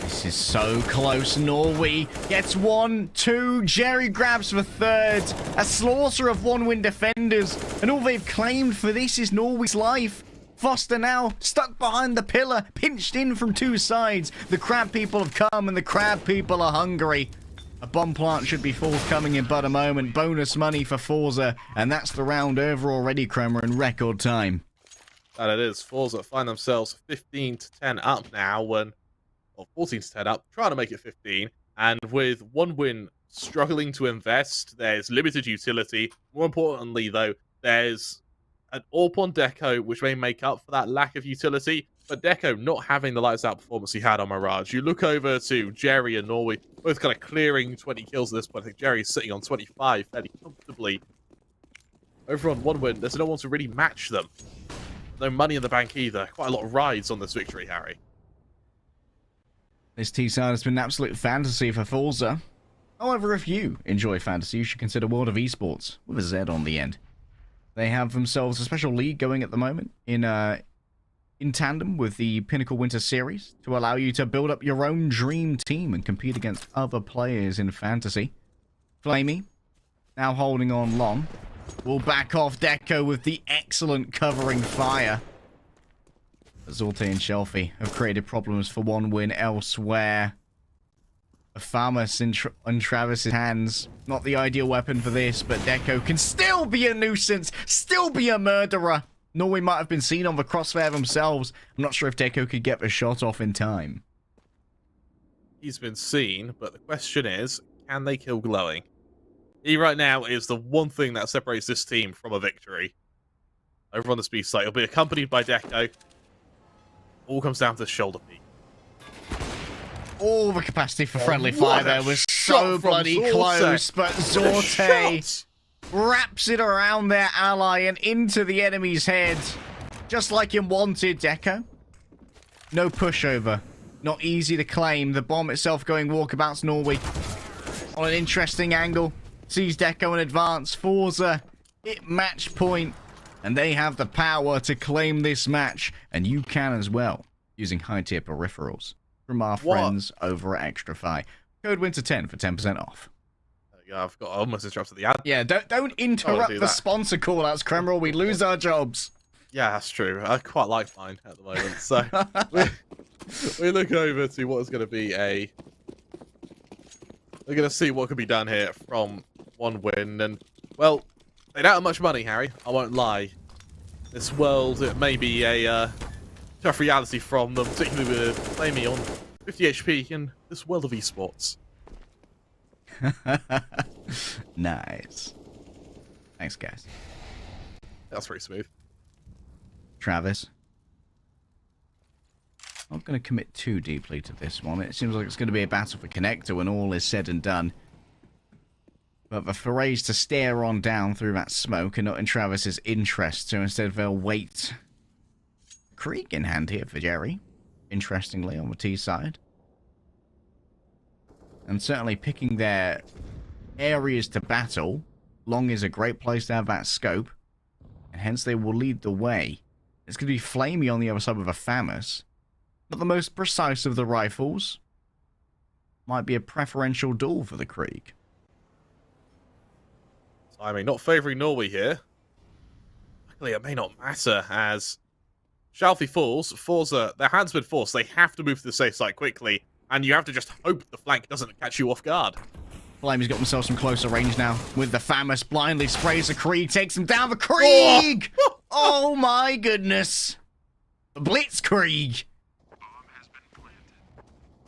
This is so close. Norway gets 1, 2. Jerry grabs the 3rd. A slaughter of OneWin defenders. And all they've claimed for this is Norway's life. Foster now stuck behind the pillar, pinched in from 2 sides. The crab people have come and the crab people are hungry. A bomb plant should be forthcoming in but a moment. Bonus money for forZe. And that's the round over already, Kremer, in record time. And it is. forZe find themselves 15 to 10 up now when... Well, 14 to 10 up, trying to make it 15. And with OneWin struggling to invest, there's limited utility. More importantly, though, there's an AWP on Deco, which may make up for that lack of utility. But Deco not having the lights-out performance he had on Mirage. You look over to Jerry and Norway, both kind of clearing 20 kills at this point. I think Jerry's sitting on 25 fairly comfortably. Over on OneWin, there's no one to really match them. No money in the bank either. Quite a lot of rides on this victory, Harry. This T-side has been an absolute fantasy for forZe. However, if you enjoy fantasy, you should consider World of Esports, with a Z on the end. They have themselves a special league going at the moment in tandem with the Pinnacle Winter Series to allow you to build up your own dream team and compete against other players in fantasy. Flamey, now holding on long, will back off Deco with the excellent covering fire. Zorte and Shelfie have created problems for OneWin elsewhere. A Farmus in Travis's hands. Not the ideal weapon for this, but Deco can still be a nuisance, still be a murderer. Norway might have been seen on the crossfire themselves. I'm not sure if Deco could get the shot off in time. He's been seen, but the question is, can they kill Glowing? He right now is the one thing that separates this team from a victory. Over on the speed site, he'll be accompanied by Deco. All comes down to the shoulder peak. All the capacity for friendly fire there was so bloody close, but Zorte wraps it around their ally and into the enemy's head. Just like in Wanted, Deco. No pushover. Not easy to claim. The bomb itself going walkabouts Norway. On an interesting angle. Sees Deco in advance. forZe hit match point. And they have the power to claim this match. And you can as well. Using high-tier peripherals. From our friends over at XtraFi. Code Winter10 for 10% off. Yeah, I've got almost interrupted the ad. Yeah, don't interrupt the sponsor call-outs, Kremer, or we lose our jobs. Yeah, that's true. I quite like mine at the moment. So we look over to what is going to be a... We're going to see what can be done here from OneWin. And, well, they don't have much money, Harry. I won't lie. This world, it may be a tough reality from them, particularly with Amy on 50 HP in this world of esports. Nice. Thanks, guys. That's pretty smooth. Travis. Not going to commit too deeply to this one. It seems like it's going to be a battle for Connector when all is said and done. But the forZe to stare on down through that smoke are not in Travis's interest, so instead they'll wait. Krieg in hand here for Jerry, interestingly, on the T side. And certainly picking their areas to battle. Long is a great place to have that scope, and hence they will lead the way. It's going to be Flamey on the other side with a FAMAS. Not the most precise of the rifles. Might be a preferential duel for the Krieg. So, I mean, not favouring Norway here. Luckily, it may not matter, as Shalfie falls, forZe, their hands been forced. They have to move to the safe side quickly, and you have to just hope the flank doesn't catch you off guard. Flamey's got himself some closer range now. With the FAMAS, blindly sprays the Krieg, takes him down. The Krieg! Oh my goodness! The Blitzkrieg!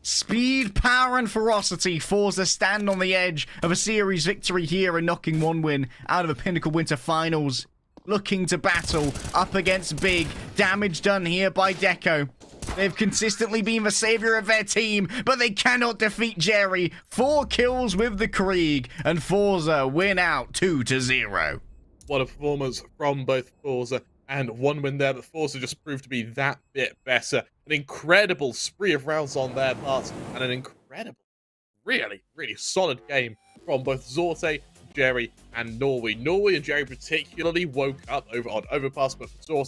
Speed, power, and ferocity. forZe stand on the edge of a series victory here and knocking one win out of the Pinnacle Winter Finals. Looking to battle up against Big. Damage done here by Deco. They've consistently been the savior of their team, but they cannot defeat Jerry. 4 kills with the Krieg, and forZe win out 2-0. What a performance from both forZe, and one win there, but forZe just proved to be that bit better. An incredible spree of rounds on their parts, and an incredible, really, really solid game from both Zorte, Jerry, and Norway. Norway and Jerry particularly woke up over on Overpass, but for